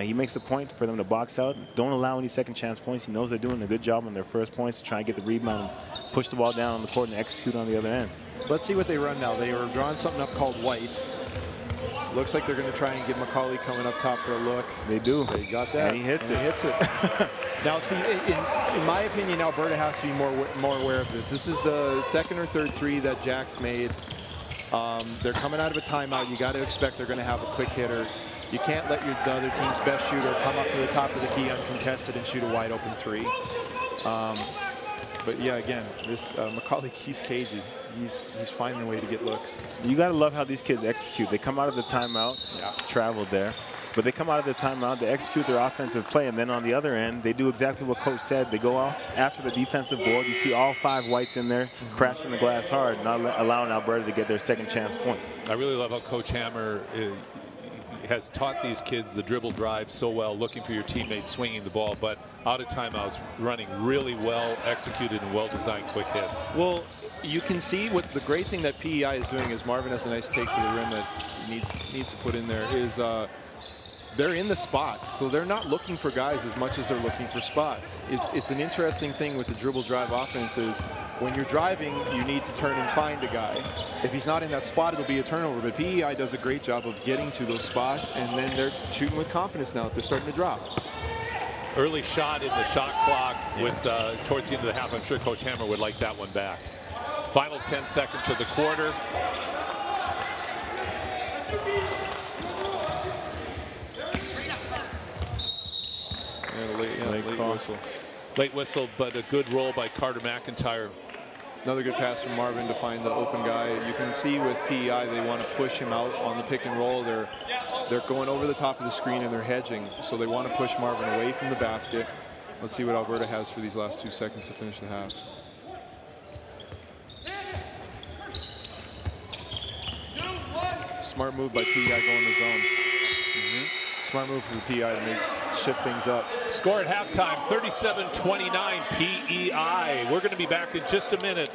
He makes a point for them to box out. Don't allow any second chance points. He knows they're doing a good job on their first points to try and get the rebound and push the ball down on the court and execute on the other end. Let's see what they run now. They were drawing something up called white. Looks like they're going to try and get McCauley coming up top for a look. They do. They got that. And he hits it. Now, see, in my opinion, Alberta has to be more aware of this. This is the second or third 3 that Jack's made. They're coming out of a timeout. You got to expect they're going to have a quick hitter. You can't let the other team's best shooter come up to the top of the key uncontested and shoot a wide open 3. But yeah, again, this McCauley, he's cagey. He's finding a way to get looks. You got to love how these kids execute. They come out of the timeout, traveled there, but they come out of the timeout, they execute their offensive play, and then on the other end, they do exactly what Coach said. They go off after the defensive board. You see all 5 whites in there, crashing the glass hard, not allowing Alberta to get their second chance point. I really love how Coach Hammer has taught these kids the dribble drive so well, looking for your teammates swinging the ball, but out of timeouts, running really well executed and well-designed quick hits. Well, you can see what the great thing that PEI is doing is Marvin has a nice take to the rim that he needs to put in there is they're in the spots, so they're not looking for guys as much as they're looking for spots. It's an interesting thing with the dribble drive offense is when you're driving, you need to turn and find a guy. If he's not in that spot, it'll be a turnover. But PEI does a great job of getting to those spots, and then they're shooting with confidence now that they're starting to drop. Early shot in the shot clock with towards the end of the half. I'm sure Coach Hammer would like that one back. Final 10 seconds of the quarter. Late whistle. Late whistle, but a good roll by Carter McIntyre. Another good pass from Marvin to find the open guy. You can see with PEI, they want to push him out on the pick and roll. They're going over the top of the screen and they're hedging. So they want to push Marvin away from the basket. Let's see what Alberta has for these last 2 seconds to finish the half. Smart move by PEI going to zone. Smart move for the PEI to shift things up. Score at halftime, 37-29 PEI. We're going to be back in just a minute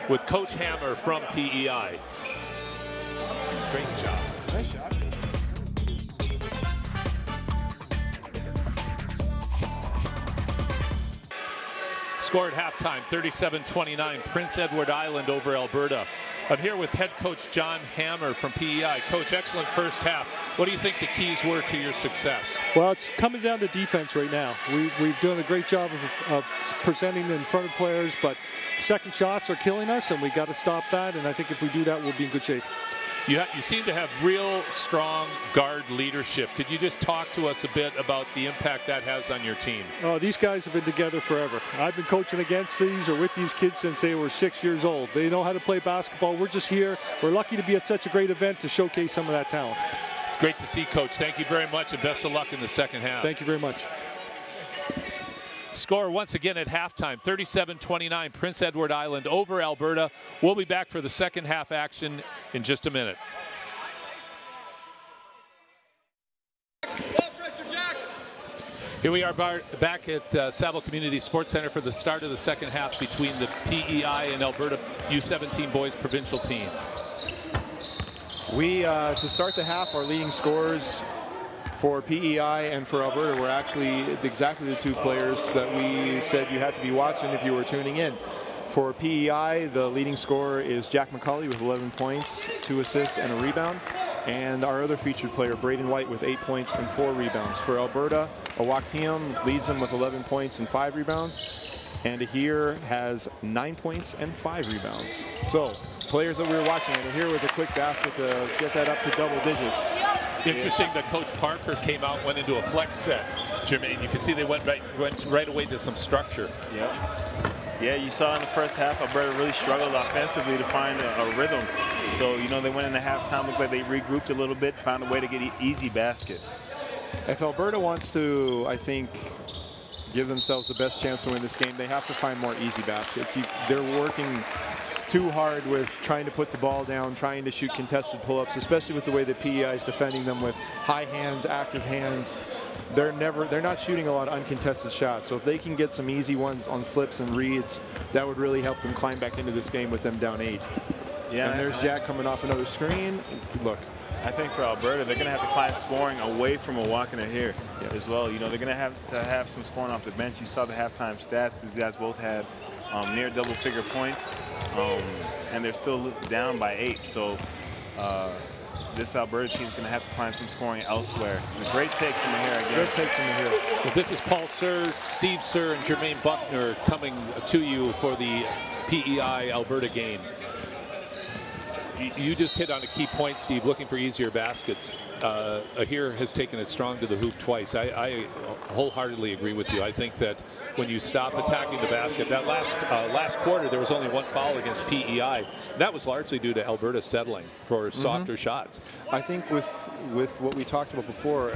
with Coach Hammer from PEI. Great job. Nice shot. Score at halftime, 37-29, Prince Edward Island over Alberta. I'm here with head coach John Hammer from PEI. Coach, excellent first half. What do you think the keys were to your success? Well, it's coming down to defense right now. We've done a great job of presenting in front of players, but second shots are killing us, and we got to stop that. And I think if we do that, we'll be in good shape. You seem to have real strong guard leadership. Could you just talk to us a bit about the impact that has on your team? Oh, these guys have been together forever. I've been coaching against these or with these kids since they were 6 years old. They know how to play basketball. We're just here. We're lucky to be at such a great event to showcase some of that talent. It's great to see, Coach. Thank you very much, and best of luck in the second half. Thank you very much. Score once again at halftime, 37-29, Prince Edward Island over Alberta. We'll be back for the second half action in just a minute. Here we are back at Saville Community Sports Center for the start of the second half between the PEI and Alberta U17 boys provincial teams. To start the half, our leading scorers for PEI and for Alberta were actually exactly the two players that we said you had to be watching if you were tuning in. For PEI, the leading scorer is Jack McCulley with 11 points, 2 assists, and a rebound. And our other featured player, Braden White, with 8 points and 4 rebounds. For Alberta, Awak Piam leads them with 11 points and 5 rebounds. And Ahir has 9 points and 5 rebounds. So, players that we were watching, and Ahir with a quick basket to get that up to double digits. Interesting that Coach Parker came out and went into a flex set, Jermaine. You can see they went right away to some structure. Yeah, you saw in the first half, Alberta really struggled offensively to find a rhythm. So, you know, they went into halftime, looked like they regrouped a little bit, found a way to get an easy basket. If Alberta wants to, I think, give themselves the best chance to win this game, they have to find more easy baskets. They're working too hard with trying to put the ball down, trying to shoot contested pull-ups, especially with the way that PEI is defending them with high hands, active hands. They're not shooting a lot of uncontested shots. So if they can get some easy ones on slips and reads, that would really help them climb back into this game with them down 8. Yeah, and there's Jack coming off another screen. Look, I think for Alberta, they're going to have to find scoring away from Awak and Ahir as well. You know, they're going to have some scoring off the bench. You saw the halftime stats. These guys both had near double-figure points, and they're still down by 8. So this Alberta team is going to have to find some scoring elsewhere. It's a great take from Ahir again. Good take from Ahir. Well, this is Paul Sir, Steve Sir, and Jermaine Buckner coming to you for the PEI Alberta game. You just hit on a key point, Steve, looking for easier baskets. Ahir has taken it strong to the hoop twice. I wholeheartedly agree with you. I think that when you stop attacking the basket, that last quarter there was only 1 foul against PEI. That was largely due to Alberta settling for softer shots. I think with what we talked about before,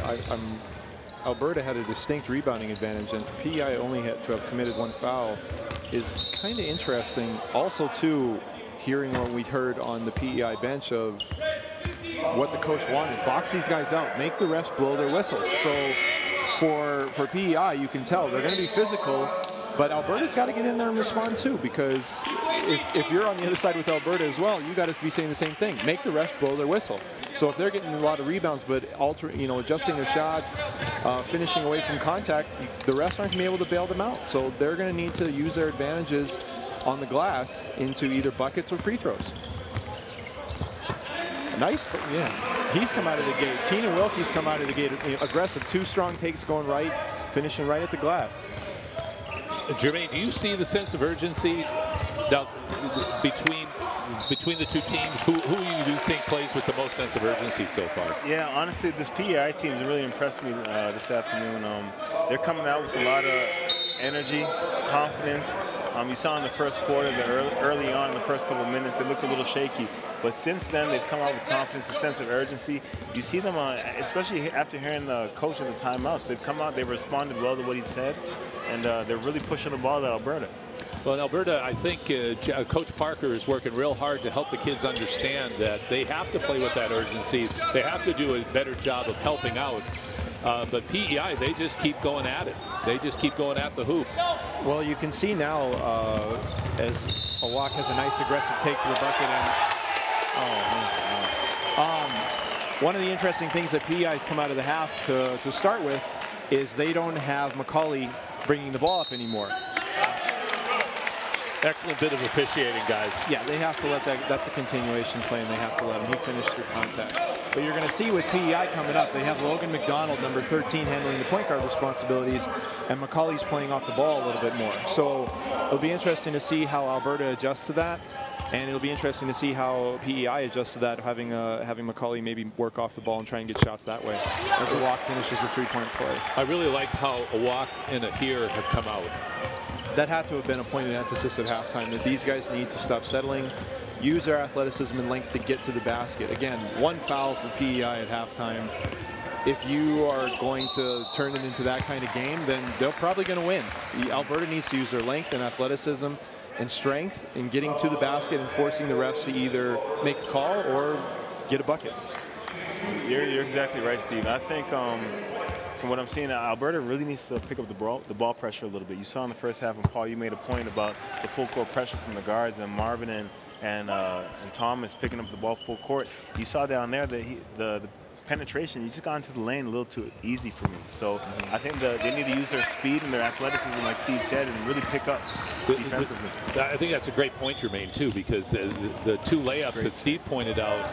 Alberta had a distinct rebounding advantage, and for PEI only had to have committed 1 foul is kind of interesting. Also, too, hearing what we heard on the PEI bench of what the coach wanted. Box these guys out. Make the refs blow their whistles. So for PEI, you can tell they're going to be physical, but Alberta's got to get in there and respond too, because if you're on the other side with Alberta as well, you got to be saying the same thing. Make the refs blow their whistle. So if they're getting a lot of rebounds, but adjusting their shots, finishing away from contact, the refs aren't going to be able to bail them out. So they're going to need to use their advantages on the glass into either buckets or free throws. Nice, yeah. He's come out of the gate. Keenan Wilkie's come out of the gate aggressive. 2 strong takes going right, finishing right at the glass. Jermaine, do you see the sense of urgency now between the two teams? Who you do think plays with the most sense of urgency so far? Yeah, honestly, this PEI team has really impressed me this afternoon. They're coming out with a lot of energy, confidence. You saw in the first quarter that early on in the first couple of minutes, they looked a little shaky. But since then, they've come out with confidence, a sense of urgency. You see them, especially after hearing the coach in the timeouts, they've come out, they've responded well to what he said, and they're really pushing the ball to Alberta. Well, in Alberta, I think Coach Parker is working real hard to help the kids understand that they have to play with that urgency. They have to do a better job of helping out. But PEI, they just keep going at it. They just keep going at the hoop. Well, you can see now as Awak has a nice aggressive take to the bucket. One of the interesting things that PEI's come out of the half to start with is they don't have McCauley bringing the ball up anymore. Excellent bit of officiating, guys. Yeah, they have to let that's a continuation play, and they have to let him. He finished through contact. But you're going to see with PEI coming up, they have Logan McDonald, number 13, handling the point guard responsibilities, and McCauley's playing off the ball a little bit more. So it'll be interesting to see how Alberta adjusts to that, and it'll be interesting to see how PEI adjusts to that, having McCauley maybe work off the ball and try and get shots that way as Awak finishes a three-point play. I really like how Awak and Ahir have come out. That had to have been a point of emphasis at halftime, that these guys need to stop settling, use their athleticism and length to get to the basket. Again, 1 foul for PEI at halftime. If you are going to turn it into that kind of game, then they're probably going to win. Alberta needs to use their length and athleticism and strength in getting to the basket and forcing the refs to either make a call or get a bucket. You're exactly right, Steve. I think from what I'm seeing, Alberta really needs to pick up the ball pressure a little bit. You saw in the first half, and Paul, you made a point about the full court pressure from the guards, and Marvin and Thomas picking up the ball full court. You saw down there that the penetration, you just got into the lane a little too easy for me. So I think they need to use their speed and their athleticism, like Steve said, and really pick up defensively. I think that's a great point, Jermaine, too, because the 2 layups that Steve pointed out,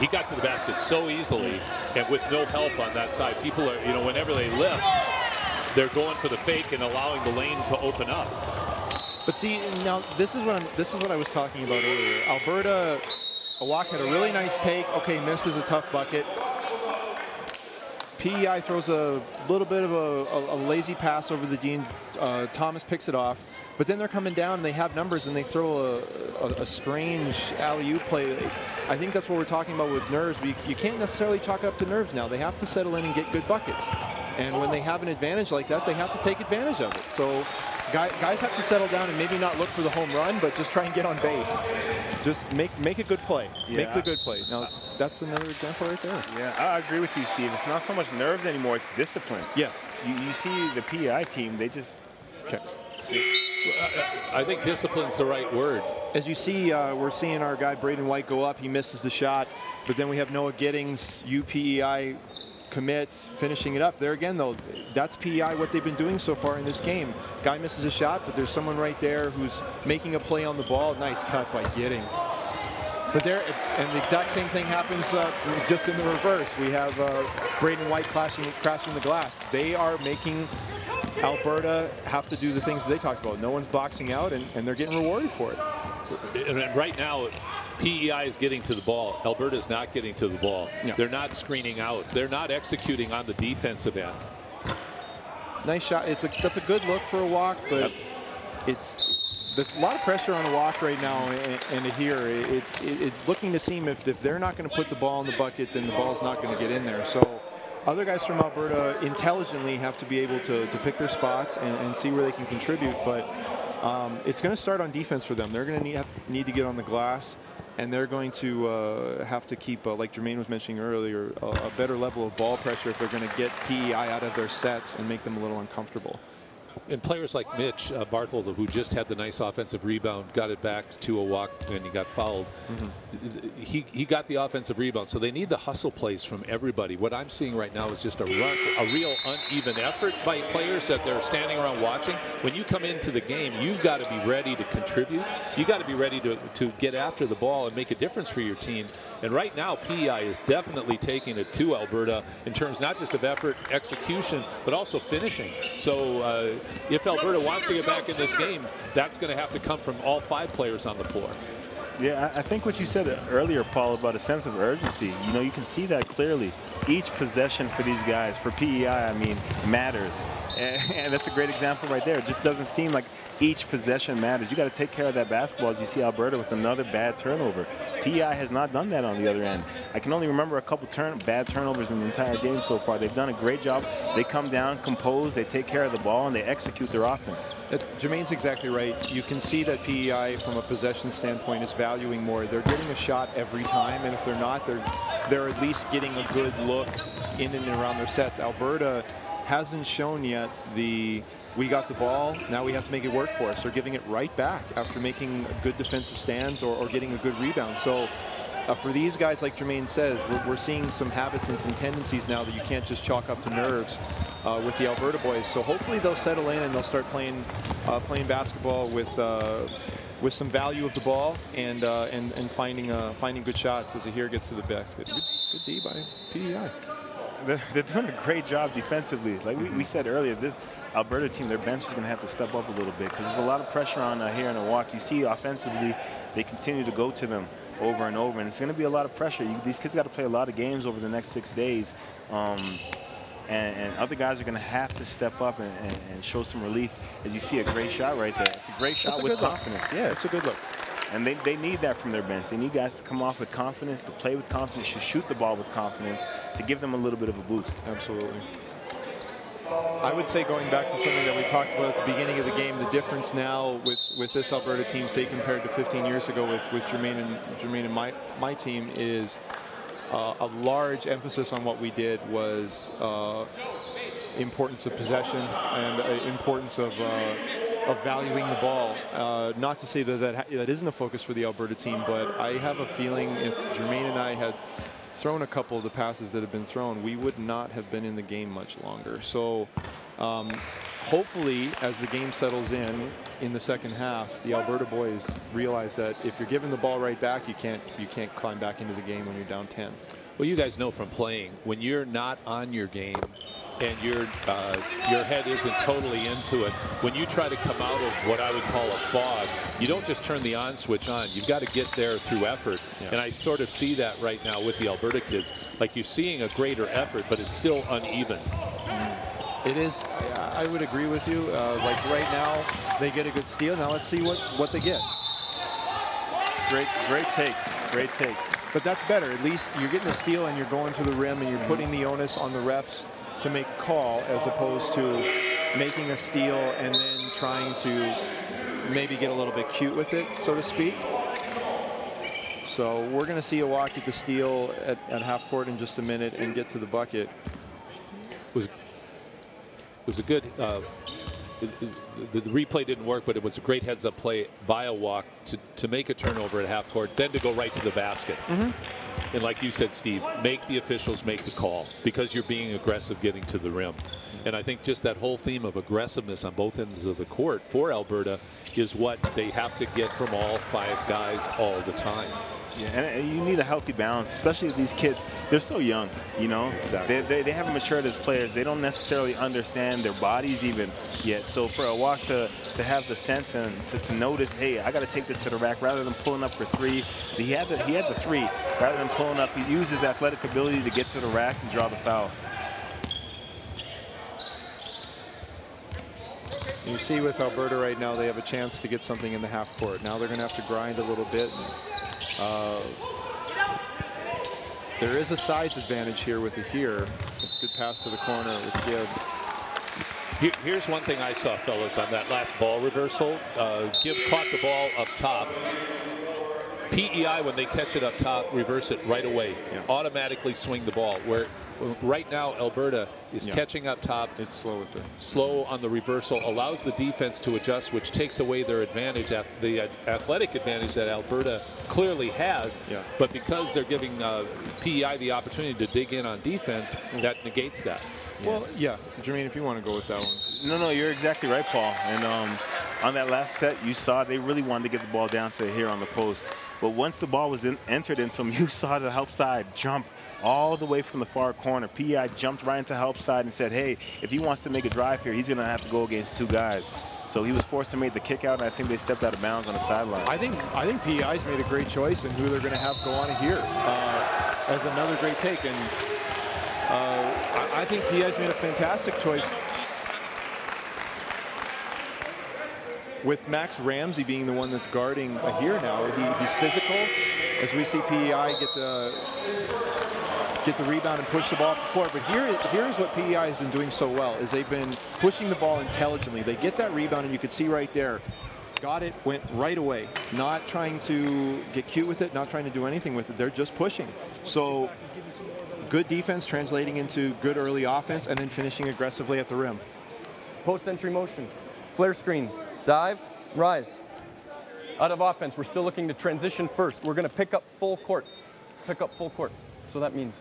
he got to the basket so easily, and with no help on that side. People are, whenever they lift, they're going for the fake and allowing the lane to open up. But see, now this is what I was talking about earlier. Alberta, Awak had a really nice take. Okay, misses a tough bucket. PEI throws a little bit of a lazy pass over the Dean. Thomas picks it off. But then they're coming down and they have numbers and they throw a strange alley-oop play. I think that's what we're talking about with nerves. But you can't necessarily chalk up to nerves now. They have to settle in and get good buckets. And when they have an advantage like that, they have to take advantage of it. So guys have to settle down and maybe not look for the home run, but just try and get on base. Just make a good play. Yeah. Make the good play. Now, that's another example right there. Yeah, I agree with you, Steve. It's not so much nerves anymore. It's discipline. Yes. You see the PEI team, they just... Okay. I think discipline's the right word. As you see, we're seeing our guy Braden White go up. He misses the shot, but then we have Noah Giddings, UPEI commits, finishing it up. There again, though, that's PEI what they've been doing so far in this game. Guy misses a shot, but there's someone right there who's making a play on the ball. Nice cut by Giddings. But there, and the exact same thing happens just in the reverse. We have Braden White crashing the glass. They are making Alberta have to do the things they talked about. No one's boxing out, and they're getting rewarded for it. And right now, PEI is getting to the ball. Alberta's not getting to the ball. No. They're not screening out. They're not executing on the defensive end. Nice shot. That's a good look for a walk, but there's a lot of pressure on a walk right now, and here it's looking to seem if they're not going to put the ball in the bucket, then the ball's not going to get in there. So other guys from Alberta intelligently have to be able to pick their spots and see where they can contribute, but it's going to start on defense for them. They're going to need to get on the glass, and they're going to have to keep, like Jermaine was mentioning earlier, a better level of ball pressure if they're going to get PEI out of their sets and make them a little uncomfortable. And players like Mitch Barthold, who just had the nice offensive rebound, got it back to a walk, and he got fouled. He got the offensive rebound, so they need the hustle plays from everybody. What I'm seeing right now is just a real uneven effort by players that they're standing around watching. When you come into the game, you've got to be ready to contribute. You got to be ready to get after the ball and make a difference for your team. And right now, PEI is definitely taking it to Alberta in terms not just of effort, execution, but also finishing. So if Alberta wants to get back in this game, that's going to have to come from all 5 players on the floor. Yeah, I think what you said earlier, Paul, about a sense of urgency, you know, you can see that clearly. Each possession for these guys, for PEI, I mean, matters. And that's a great example right there. It just doesn't seem like each possession matters. You got to take care of that basketball as you see Alberta with another bad turnover. PEI has not done that on the other end. I can only remember a couple bad turnovers in the entire game so far. They've done a great job. They come down, compose, they take care of the ball, and they execute their offense. Jermaine's exactly right. You can see that PEI, from a possession standpoint, is valuing more. They're getting a shot every time, and if they're not, they're at least getting a good look in and around their sets. Alberta hasn't shown yet we got the ball, now we have to make it work for us. They're giving it right back after making good defensive stands or getting a good rebound. So for these guys, like Jermaine says, we're seeing some habits and some tendencies now that you can't just chalk up to nerves with the Alberta boys. So hopefully they'll settle in and they'll start playing basketball with some value of the ball and finding good shots as Ahir gets to the basket. Good D by PEI. They're doing a great job defensively. Like we said earlier, this Alberta team, their bench is going to have to step up a little bit because there's a lot of pressure on here in a walk. You see offensively, they continue to go to them over and over, and it's going to be a lot of pressure. These kids got to play a lot of games over the next 6 days, and other guys are going to have to step up and show some relief. As you see a great shot right there. It's a great shot with confidence. Yeah, it's a good look. And they need that from their bench. They need guys to come off with confidence, to play with confidence, to shoot the ball with confidence, to give them a little bit of a boost. Absolutely. I would say, going back to something that we talked about at the beginning of the game, the difference now with this Alberta team, say compared to 15 years ago with Jermaine and my team, is a large emphasis on what we did was importance of possession and importance of valuing the ball. Not to say that isn't a focus for the Alberta team, but I have a feeling if Jermaine and I had thrown a couple of the passes that have been thrown, we would not have been in the game much longer. So hopefully, as the game settles in the second half, the Alberta boys realize that if you're giving the ball right back, you can't climb back into the game when you're down 10. Well, you guys know from playing, when you're not on your game and your head isn't totally into it, when you try to come out of what I would call a fog, you don't just turn the on switch on. You've got to get there through effort. Yeah. And I sort of see that right now with the Alberta kids. Like, you're seeing a greater effort, but it's still uneven. It is. I would agree with you. Like right now, they get a good steal. Now let's see what they get. Great take. Great take. But that's better. At least you're getting a steal and you're going to the rim and you're putting the onus on the refs to make a call, as opposed to making a steal and then trying to maybe get a little bit cute with it, so to speak. So we're going to see a walk at the steal at half court in just a minute and get to the bucket. Was a good. The replay didn't work, but it was a great heads-up play by a walk to make a turnover at half court, then to go right to the basket. And like you said, Steve, make the officials make the call because you're being aggressive getting to the rim. And I think just that whole theme of aggressiveness on both ends of the court for Alberta is what they have to get from all 5 guys all the time. Yeah, and you need a healthy balance, especially these kids. They're so young, you know. Exactly. They haven't matured as players. They don't necessarily understand their bodies even yet. So for a walk to have the sense and to notice, hey, I got to take this to the rack rather than pulling up for 3. He had the 3 rather than pulling up. He used his athletic ability to get to the rack and draw the foul. You see with Alberta right now, they have a chance to get something in the half court. Now they're going to have to grind a little bit. There is a size advantage here with Ahir. Good pass to the corner with Gibb. Here's one thing I saw, fellas, on that last ball reversal. Gibb caught the ball up top. PEI, when they catch it up top, reverse it right away. Automatically swing the ball. Where right now Alberta is catching up top. It's slow with it. Slow on the reversal, allows the defense to adjust, which takes away their advantage, the athletic advantage that Alberta clearly has. But because they're giving PEI the opportunity to dig in on defense, that negates that. Well, yeah, Jermaine, if you want to go with that one. No, you're exactly right, Paul. And on that last set, you saw they really wanted to get the ball down to here on the post. But once the ball was entered into him, you saw the help side jump all the way from the far corner. PEI jumped right into help side and said, hey, if he wants to make a drive here, he's going to have to go against 2 guys. So he was forced to make the kick out, and I think they stepped out of bounds on the sideline. I think PEI's made a great choice in who they're going to have go on here as another great take. And I think PEI's made a fantastic choice. With Max Ramsey being the one that's guarding here now, he's physical. As we see PEI get the rebound and push the ball up the floor. But here's what PEI has been doing so well, is they've been pushing the ball intelligently. They get that rebound, and you can see right there, got it, went right away. Not trying to get cute with it, not trying to do anything with it. They're just pushing. So good defense translating into good early offense, and then finishing aggressively at the rim. Post entry motion, flare screen, dive, rise. Out of offense, we're still looking to transition first. We're going to pick up full court. So that means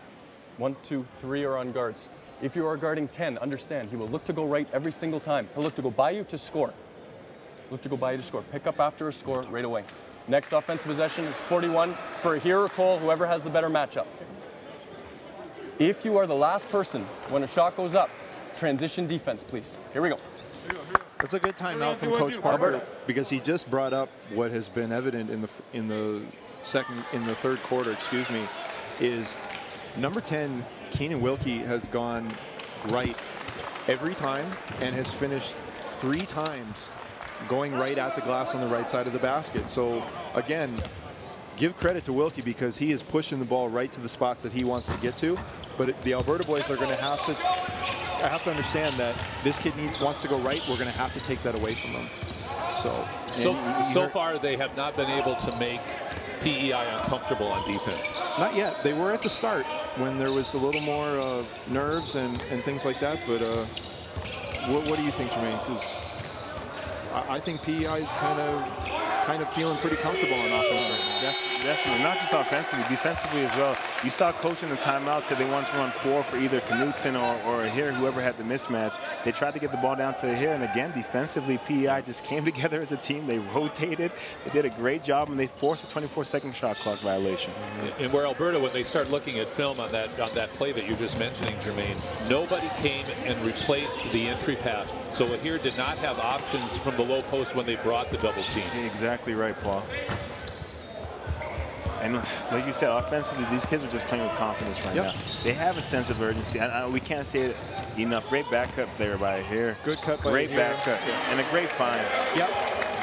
1, 2, 3 are on guards. If you are guarding 10, understand, he will look to go right every single time. He'll look to go by you to score. Pick up after a score right away. Next offensive possession is 41 for here or Cole, whoever has the better matchup. If you are the last person when a shot goes up, transition defense, please. Here we go. That's a good timeout from Coach Parker, because he just brought up what has been evident in the third quarter, is number 10, Keenan Wilkie, has gone right every time and has finished 3 times going right at the glass on the right side of the basket. So again, give credit to Wilkie, because he is pushing the ball right to the spots that he wants to get to. But the Alberta boys are going to have to understand that this kid wants to go right. We're going to have to take that away from them. So far, they have not been able to make PEI uncomfortable on defense. Not yet. They were at the start when there was a little more nerves and things like that. But what do you think, Jermaine? Because I think PEI is kind of feeling pretty comfortable on offense right now. Definitely, not just offensively, defensively as well. You saw coach in the timeout said they wanted to run 4 for either Knutson or here, whoever had the mismatch. They tried to get the ball down to here, and again, defensively, PEI just came together as a team. They rotated. They did a great job, and they forced a 24-second shot clock violation. And where Alberta, when they start looking at film on that play that you're just mentioning, Jermaine, nobody came and replaced the entry pass. So Lahir did not have options from the low post when they brought the double team. Exactly right, Paul. And like you said, offensively, these kids are just playing with confidence right now. They have a sense of urgency. We can't say it enough. Great back cut there by here. Good cut by Great back cut. And a great find.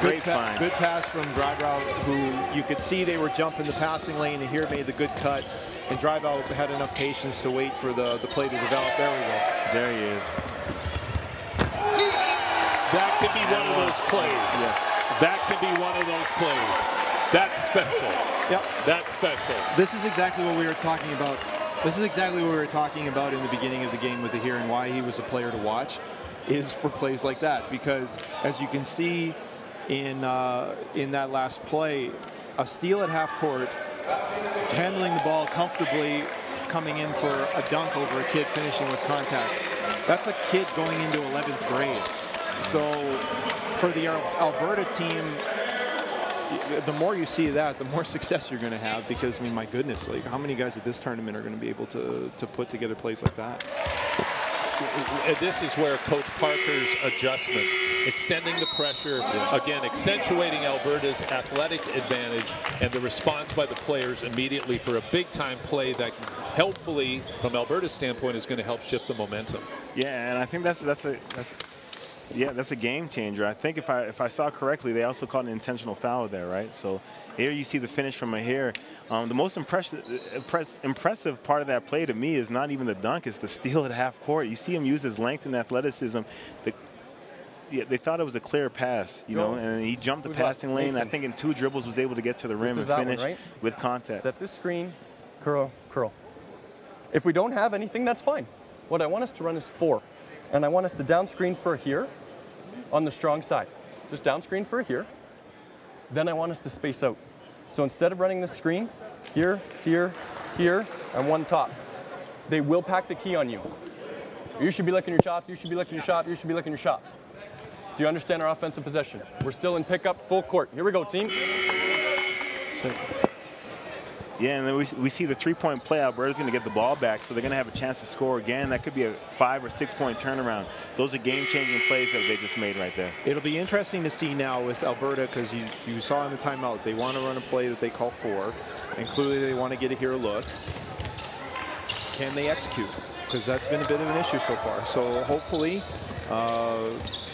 Great find. Good pass from Drive-Out, who you could see they were jumping the passing lane, and here made the good cut. And Drive-Out had enough patience to wait for the play to develop. There we go. There he is. That could be one of those plays. Yes. That could be one of those plays. That's special. Yep. That's special. This is exactly what we were talking about. This is exactly what we were talking about in the beginning of the game with Lahir, and why he was a player to watch, is for plays like that. Because as you can see in that last play, a steal at half court, handling the ball comfortably, coming in for a dunk over a kid finishing with contact. That's a kid going into 11th grade. So for the Alberta team, the more you see that, the more success you're going to have, because, I mean, my goodness, like, how many guys at this tournament are going to be able to put together plays like that? And this is where Coach Parker's adjustment, extending the pressure, again, accentuating Alberta's athletic advantage, and the response by the players immediately for a big-time play that helpfully, from Alberta's standpoint, is going to help shift the momentum. Yeah, and I think that's a game changer. I think if I saw correctly, they also called an intentional foul there, right? So here you see the finish from here. The most impressive part of that play to me is not even the dunk; it's the steal at half court. You see him use his length and athleticism. they thought it was a clear pass, you know, and he jumped the passing lane. I think in 2 dribbles was able to get to the rim and finish with contact. Set this screen, curl, curl. If we don't have anything, that's fine. What I want us to run is 4. And I want us to down screen for here on the strong side. Just down screen for here. Then I want us to space out. So instead of running this screen, here, here, here, and one top, they will pack the key on you. You should be licking your chops, you should be licking your chops, you should be licking your chops. Do you understand our offensive possession? We're still in pickup, full court. Here we go, team. Yeah, and then we see the 3-point play. Alberta's going to get the ball back, so they're going to have a chance to score again. That could be a 5 or 6 point turnaround. Those are game-changing plays that they just made right there. It'll be interesting to see now with Alberta, because you saw in the timeout, they want to run a play that they call 4, and clearly they want to get a here look. Can they execute? Because that's been a bit of an issue so far. So hopefully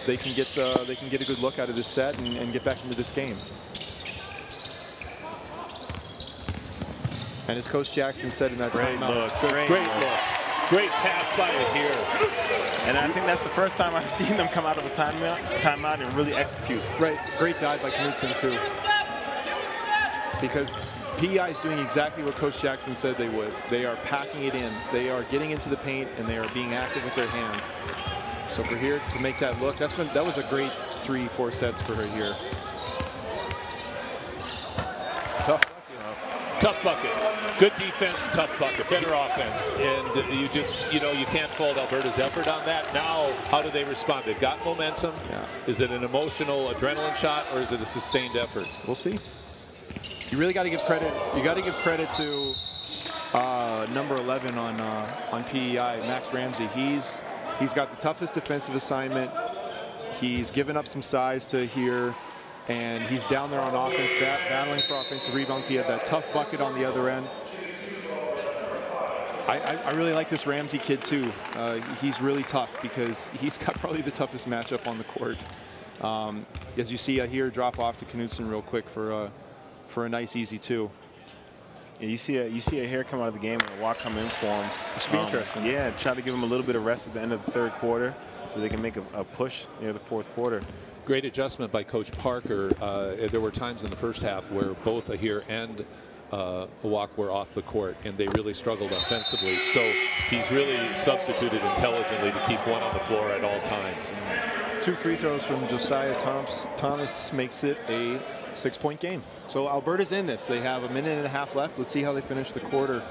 they can get a good look out of this set and get back into this game. And as Coach Jackson said in that timeout, great look. Great pass by here. And I think that's the first time I've seen them come out of a timeout and really execute. Right, great dive by Knudsen too. Because PEI is doing exactly what Coach Jackson said they would. They are packing it in. They are getting into the paint and they are being active with their hands. So for here to make that look, that was a great 3-4 sets for her here. Tough bucket. Good defense, tough bucket. Better offense. And you can't fault Alberta's effort on that. Now, how do they respond? They've got momentum. Yeah. Is it an emotional adrenaline shot or is it a sustained effort? We'll see. You really got to give credit. You got to give credit to number 11 on PEI, Max Ramsey. He's got the toughest defensive assignment. He's given up some size to here. And he's down there on offense, battling for offensive rebounds. He had that tough bucket on the other end. I really like this Ramsey kid, too. He's really tough because he's got probably the toughest matchup on the court. As you see here, drop off to Knudsen real quick for a nice, easy 2. Yeah, you see a hair come out of the game and a walk come in for him. It should be interesting. Yeah, try to give him a little bit of rest at the end of the 3rd quarter so they can make a push near the 4th quarter. Great adjustment by Coach Parker. There were times in the first half where both Ahir and Awak were off the court, and they really struggled offensively. So he's really substituted intelligently to keep one on the floor at all times. 2 free throws from Josiah Thomas makes it a 6-point game. So Alberta's in this. They have a minute and a half left. Let's see how they finish the quarter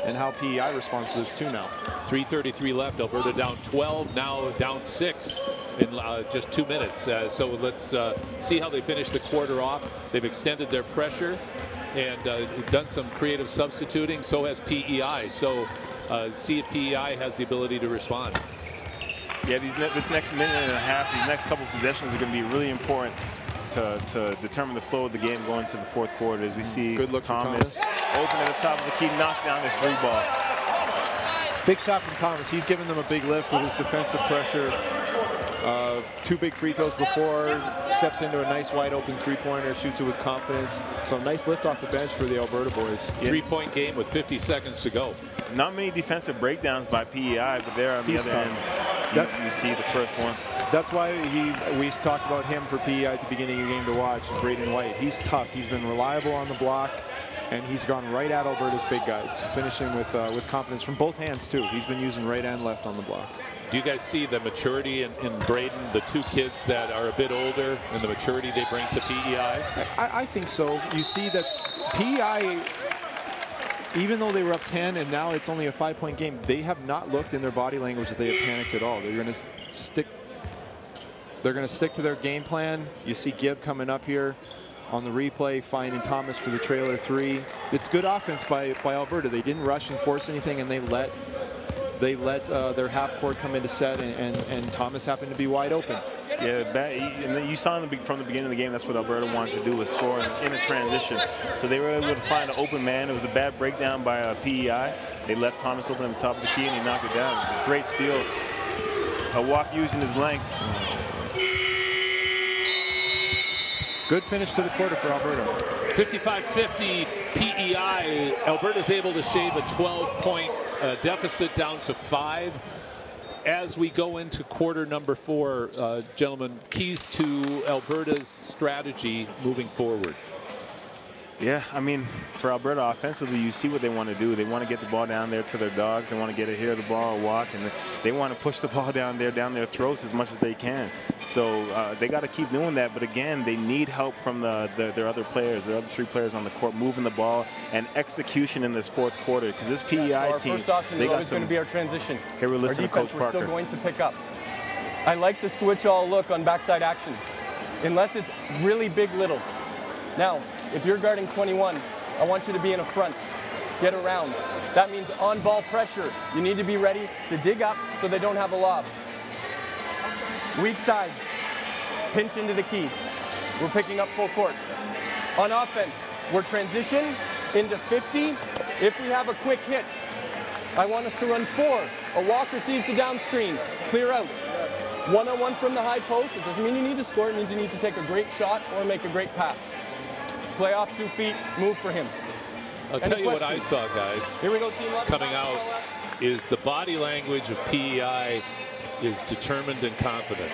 and how PEI responds to this too now. 3:33 left. Alberta down 12, now down 6 in just 2 minutes. So let's see how they finish the quarter off. They've extended their pressure and done some creative substituting. So has PEI. So see if PEI has the ability to respond. Yeah, this next minute and a half, these next couple of possessions are going to be really important to determine the flow of the game going to the 4th quarter. As we see Good look Thomas open at the top of the key, knocks down the 3 ball. Big shot from Thomas. He's given them a big lift with his defensive pressure. 2 big free throws before, steps into a nice wide open 3-pointer, shoots it with confidence. So nice lift off the bench for the Alberta boys. Yeah. 3-point game with 50 seconds to go. Not many defensive breakdowns by PEI, but there on the other end, you see the first one. That's why we talked about him for PEI at the beginning of the game to watch, Braden White. He's tough. He's been reliable on the block, and he's gone right at Alberta's big guys, finishing with confidence from both hands, too. He's been using right and left on the block. Do you guys see the maturity in Braden, the 2 kids that are a bit older, and the maturity they bring to PEI? I think so. You see that PEI, even though they were up 10 and now it's only a 5-point game, they have not looked in their body language that they have panicked at all. They're going to stick. They're going to stick to their game plan. You see Gibb coming up here on the replay, finding Thomas for the trailer 3. It's good offense by Alberta. They didn't rush and force anything, and they let their half court come into set, and Thomas happened to be wide open. Yeah, and you saw from the beginning of the game, that's what Alberta wanted to do, was score in a transition. So they were able to find an open man. It was a bad breakdown by PEI. They left Thomas open at the top of the key, and he knocked it down. It was a great steal. A walk using his length. Good finish to the quarter for Alberta. 55-50 PEI. Alberta's able to shave a 12-point deficit down to 5. as we go into quarter number 4, gentlemen, keys to Alberta's strategy moving forward. Yeah, I mean, for Alberta offensively, you see what they want to do. They want to get the ball down there to their dogs. They want to get it here, the ball, or walk, and they want to push the ball down their throats as much as they can. So they got to keep doing that. But again, they need help from their other players, their other 3 players on the court, moving the ball and execution in this 4th quarter. Because this PEI our team, first option they is got always some. going to be our transition. Here we're listening to Coach We're Parker. still going to pick up. I like the switch all look on backside action, unless it's really big little. Now, if you're guarding 21, I want you to be in a front, get around. That means on-ball pressure. You need to be ready to dig up so they don't have a lob. Weak side, pinch into the key. We're picking up full court. On offense, we're transition into 50. If we have a quick hit, I want us to run 4. A walk receives the down screen, clear out. One-on-one from the high post. It doesn't mean you need to score, it means you need to take a great shot or make a great pass. Play off 2 feet, move for him. I'll tell you what I saw, guys, Here we go, team. coming out is the body language of PEI is determined and confident.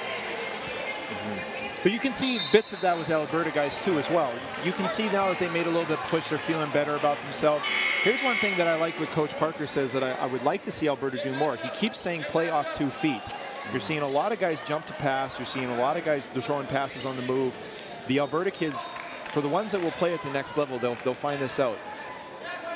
But you can see bits of that with Alberta guys too as well. You can see now that they made a little bit of push, they're feeling better about themselves. Here's one thing that I like what Coach Parker says that I would like to see Alberta do more. He keeps saying play off 2 feet. You're seeing a lot of guys jump to pass. You're seeing a lot of guys throwing passes on the move. The Alberta kids, for the ones that will play at the next level, they'll find this out.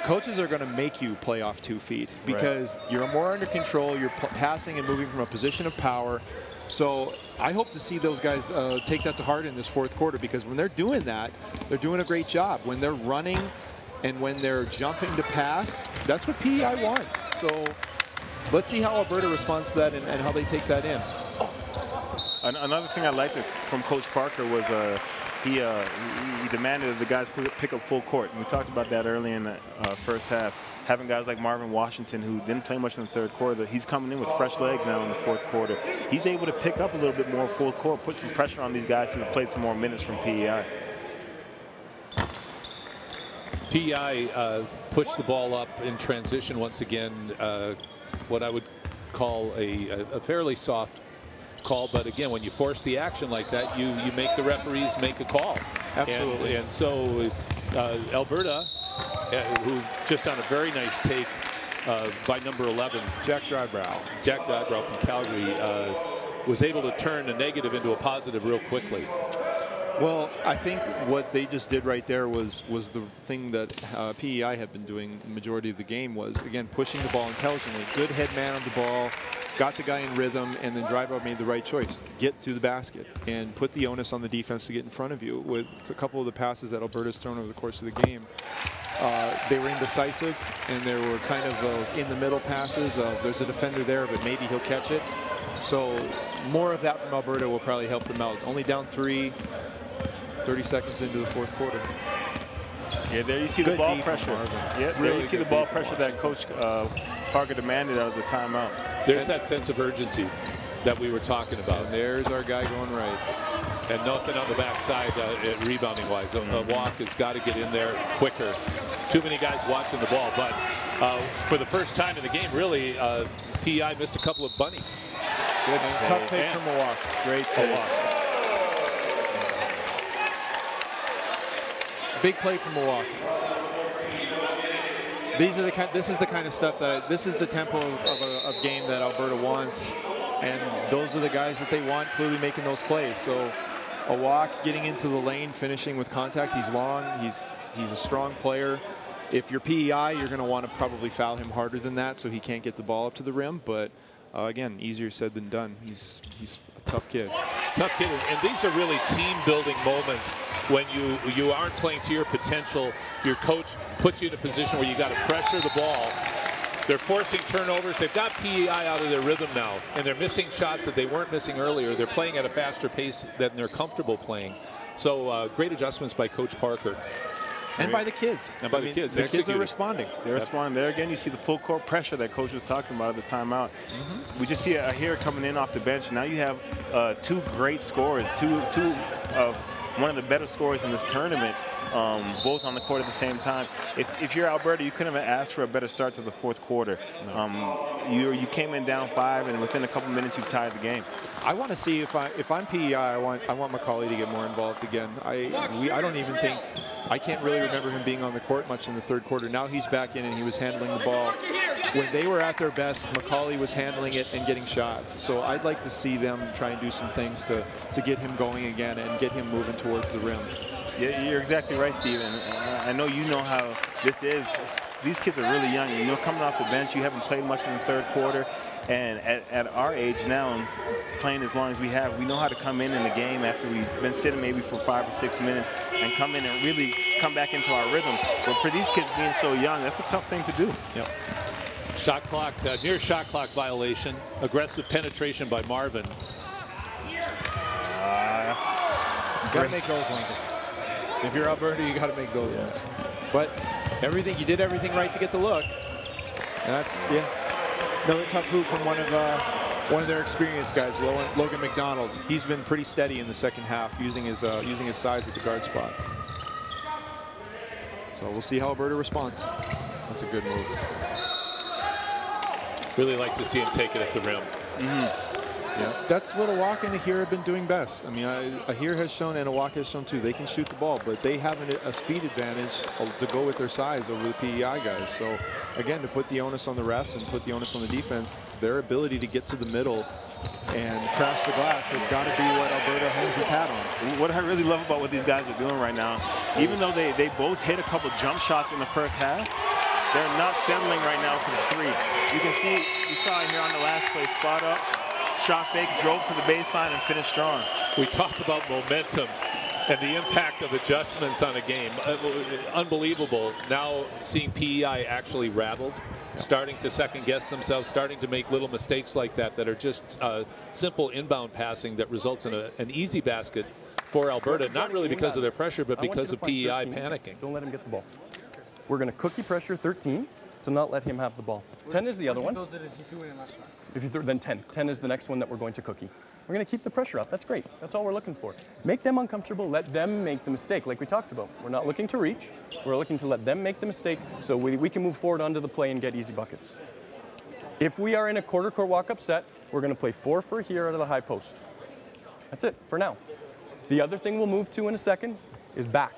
Coaches are going to make you play off 2 feet because you're more under control. You're passing and moving from a position of power. So I hope to see those guys take that to heart in this 4th quarter, because when they're doing that, they're doing a great job. When they're running and when they're jumping to pass, that's what PEI wants. So let's see how Alberta responds to that and how they take that in. Another thing I liked from Coach Parker was he demanded that the guys pick up full court. And we talked about that early in the first half. Having guys like Marvin Washington, who didn't play much in the 3rd quarter, he's coming in with fresh legs now in the 4th quarter. He's able to pick up a little bit more full court, put some pressure on these guys who have played some more minutes from PEI. PEI pushed the ball up in transition once again, what I would call a fairly soft call, but again, when you force the action like that, you make the referees make a call. Absolutely. And so Alberta, who just on a very nice take by number 11, Jack Drybrow from Calgary, was able to turn a negative into a positive real quickly. Well, I think what they just did right there was the thing that PEI had been doing the majority of the game was, again, pushing the ball intelligently. Good head man on the ball, got the guy in rhythm, and then Drybrow made the right choice. Get to the basket and put the onus on the defense to get in front of you. With a couple of the passes that Alberta's thrown over the course of the game, they were indecisive, and there were kind of those in-the-middle passes. There's a defender there, but maybe he'll catch it. So more of that from Alberta will probably help them out. Only down 3, 30 seconds into the 4th quarter. Yeah, there you see the ball pressure. Yeah, there you see the ball pressure that Coach Parker demanded out of the timeout. There's that sense of urgency that we were talking about. And there's our guy going right. And nothing on the backside rebounding-wise. The walk has got to get in there quicker. Too many guys watching the ball. But for the first time in the game, really, PEI missed a couple of bunnies. Good. Tough take from Milwaukee. Great take. Big play from Milwaukee. This is the kind of stuff this is the tempo of game that Alberta wants, and those are the guys that they want clearly making those plays. So a walk, getting into the lane, finishing with contact. He's long. He's a strong player. If you're PEI, you're going to want to probably foul him harder than that so he can't get the ball up to the rim. But again, easier said than done. He's a tough kid. Tough kid, and these are really team-building moments when you aren't playing to your potential. Your coach puts you in a position where you got to pressure the ball. They're forcing turnovers. They've got PEI out of their rhythm now, and they're missing shots that they weren't missing earlier. They're playing at a faster pace than they're comfortable playing. So great adjustments by Coach Parker. And by the kids. And by the kids. The kids are responding. They're responding. There again, you see the full court pressure that Coach was talking about at the timeout. We just see a here coming in off the bench. Now you have 2 great scorers, two of one of the better scorers in this tournament, both on the court at the same time. If you're Alberta, you couldn't have asked for a better start to the fourth quarter. You came in down 5, and within a couple minutes, you tied the game. I want to see if I'm PEI, I want Macaulay to get more involved again. I don't even think, I can't really remember him being on the court much in the third quarter. Now he's back in and he was handling the ball. When they were at their best, Macaulay was handling it and getting shots. So I'd like to see them try and do some things to get him going again and get him moving towards the rim. Yeah, you're exactly right, Steven. I know you know how this is. These kids are really young. You know, coming off the bench, you haven't played much in the third quarter. And at our age now, and playing as long as we have, we know how to come in the game after we've been sitting maybe for 5 or 6 minutes and come in and really come back into our rhythm. But for these kids being so young, that's a tough thing to do. Yep. Shot clock, near shot clock violation. Aggressive penetration by Marvin. You gotta make those ones. If you're Alberta, you gotta make those ones. But you did everything right to get the look. And that's, another tough hoop from one of their experienced guys, Logan McDonald. He's been pretty steady in the second half, using his size at the guard spot. So we'll see how Alberta responds. That's a good move. Really like to see him take it at the rim. Yeah, that's what Awaka and Ahir have been doing best. I mean, Ahir has shown and Awaka has shown too. They can shoot the ball, but they have a speed advantage to go with their size over the PEI guys. So again, to put the onus on the refs and put the onus on the defense, their ability to get to the middle and crash the glass has got to be what Alberta hangs his hat on. What I really love about what these guys are doing right now, even though they both hit a couple jump shots in the first half, they're not settling right now for the 3. You can see, you saw it here on the last play, spot up, shot fake, drove to the baseline, and finished strong. We talked about momentum and the impact of adjustments on a game. Unbelievable. Now seeing PEI actually rattled, starting to second guess themselves, starting to make little mistakes like that are just simple inbound passing that results in an easy basket for Alberta, not really because of their pressure, but because of PEI panicking. Don't let him get the ball. We're going to cookie pressure 13 to not let him have the ball. 10 is the other one. If you threw, then 10. 10 is the next one that we're going to cookie. We're going to keep the pressure up. That's great. That's all we're looking for. Make them uncomfortable. Let them make the mistake, like we talked about. We're not looking to reach. We're looking to let them make the mistake so we can move forward onto the play and get easy buckets. If we are in a quarter court walk-up set, we're going to play 4 for here out of the high post. That's it for now. The other thing we'll move to in a second is back.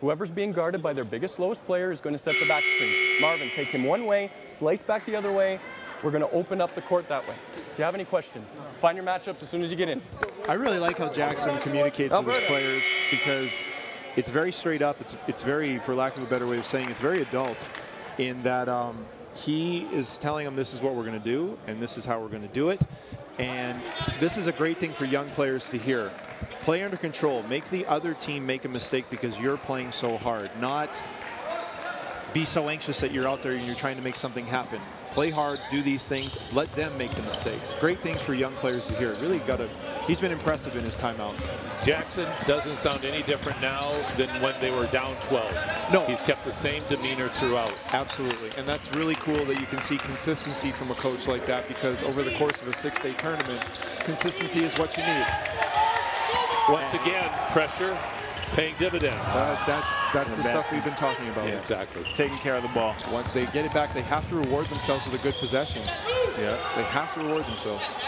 Whoever's being guarded by their biggest, slowest player is going to set the back screen. Marvin, take him one way, slice back the other way. We're going to open up the court that way. Do you have any questions? Find your matchups as soon as you get in. I really like how Jackson communicates with his players because it's very straight up. It's very, for lack of a better way of saying, it's very adult in that he is telling them this is what we're going to do and this is how we're going to do it. And this is a great thing for young players to hear. Play under control. Make the other team make a mistake because you're playing so hard. Not be so anxious that you're out there and you're trying to make something happen. Play hard, do these things, let them make the mistakes. Great things for young players to hear. Really he's been impressive in his timeouts. Jackson doesn't sound any different now than when they were down 12. No. He's kept the same demeanor throughout. Absolutely. And that's really cool that you can see consistency from a coach like that because over the course of a 6-day tournament, consistency is what you need. Once again, pressure paying dividends. That's the stuff we've been talking about. Yeah. Exactly. Taking care of the ball. Once they get it back, they have to reward themselves with a good possession. Yeah, they have to reward themselves.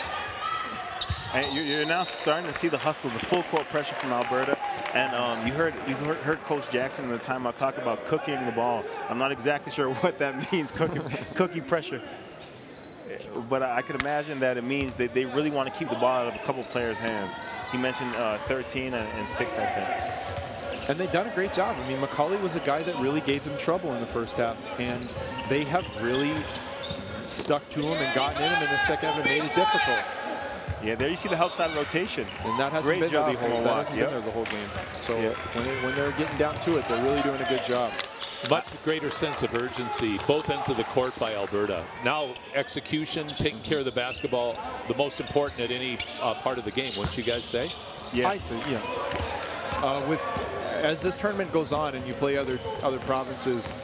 And you're now starting to see the hustle, the full court pressure from Alberta. And you heard Coach Jackson in the timeout talk about cooking the ball. I'm not exactly sure what that means, cookie pressure. But I could imagine that it means that they really want to keep the ball out of a couple players' hands. He mentioned 13 and 6, I think. And they've done a great job. I mean, Macaulay was a guy that really gave them trouble in the first half, and they have really stuck to him and gotten in him in the second half and made it difficult. Yeah, there you see the help side rotation. And that hasn't been there the whole game. So when they're getting down to it, they're really doing a good job. Much greater sense of urgency, both ends of the court by Alberta. Now execution, taking care of the basketball, the most important at any part of the game, wouldn't you guys say? Yeah. I'd say, yeah. As this tournament goes on and you play other provinces,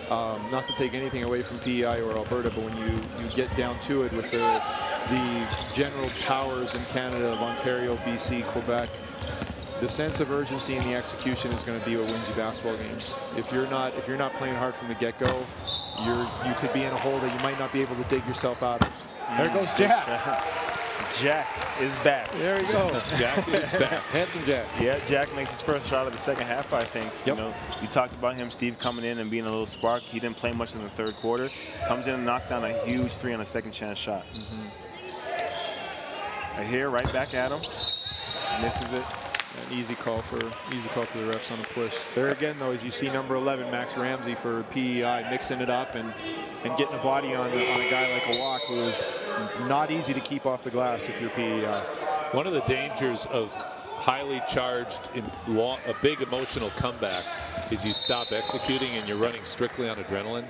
not to take anything away from PEI or Alberta, but when you get down to it with the general powers in Canada of Ontario, BC, Quebec, the sense of urgency and the execution is going to be what wins you basketball games. If you're not playing hard from the get-go, you could be in a hole that you might not be able to dig yourself out of. There goes Jack. Jack is back. There you go. Jack is back. Handsome Jack. Yeah, Jack makes his first shot of the second half, I think. Yep. You know, you talked about him, Steve, coming in and being a little spark. He didn't play much in the third quarter. Comes in and knocks down a huge 3 on a second chance shot. Right here, right back at him. Misses it. An easy call for the refs on the push. There again, though, as you see number 11, Max Ramsey for PEI, mixing it up and getting a body on a guy like a walk, who is not easy to keep off the glass if you're PEI. One of the dangers of highly charged, big emotional comebacks is you stop executing and you're running strictly on adrenaline.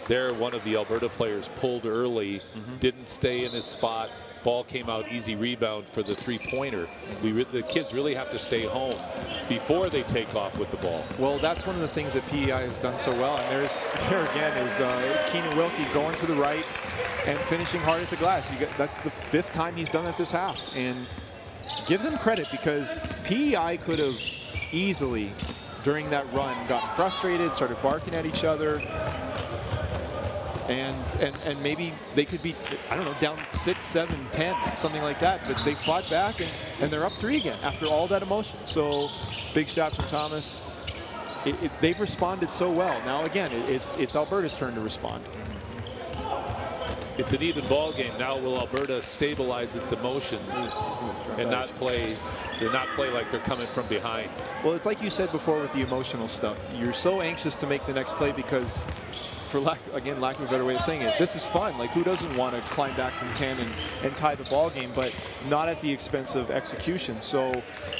There, one of the Alberta players pulled early, didn't stay in his spot. Ball came out, easy rebound for the three-pointer. The kids really have to stay home before they take off with the ball. Well, that's one of the things that PEI has done so well. And there again is Keenan Wilkie going to the right and finishing hard at the glass. That's the 5th time he's done that this half. And give them credit, because PEI could have easily, during that run, gotten frustrated, started barking at each other. And maybe they could be, I don't know, down 6, 7, 10, something like that. But they fought back, and they're up 3 again after all that emotion. So big shot from Thomas. They've responded so well. Now, again, it's Alberta's turn to respond. It's an even ball game. Now will Alberta stabilize its emotions and not play like they're coming from behind? Well, it's like you said before with the emotional stuff. You're so anxious to make the next play because, for lack of a better way of saying it, this is fun. Like, who doesn't want to climb back from 10 and tie the ball game, but not at the expense of execution. So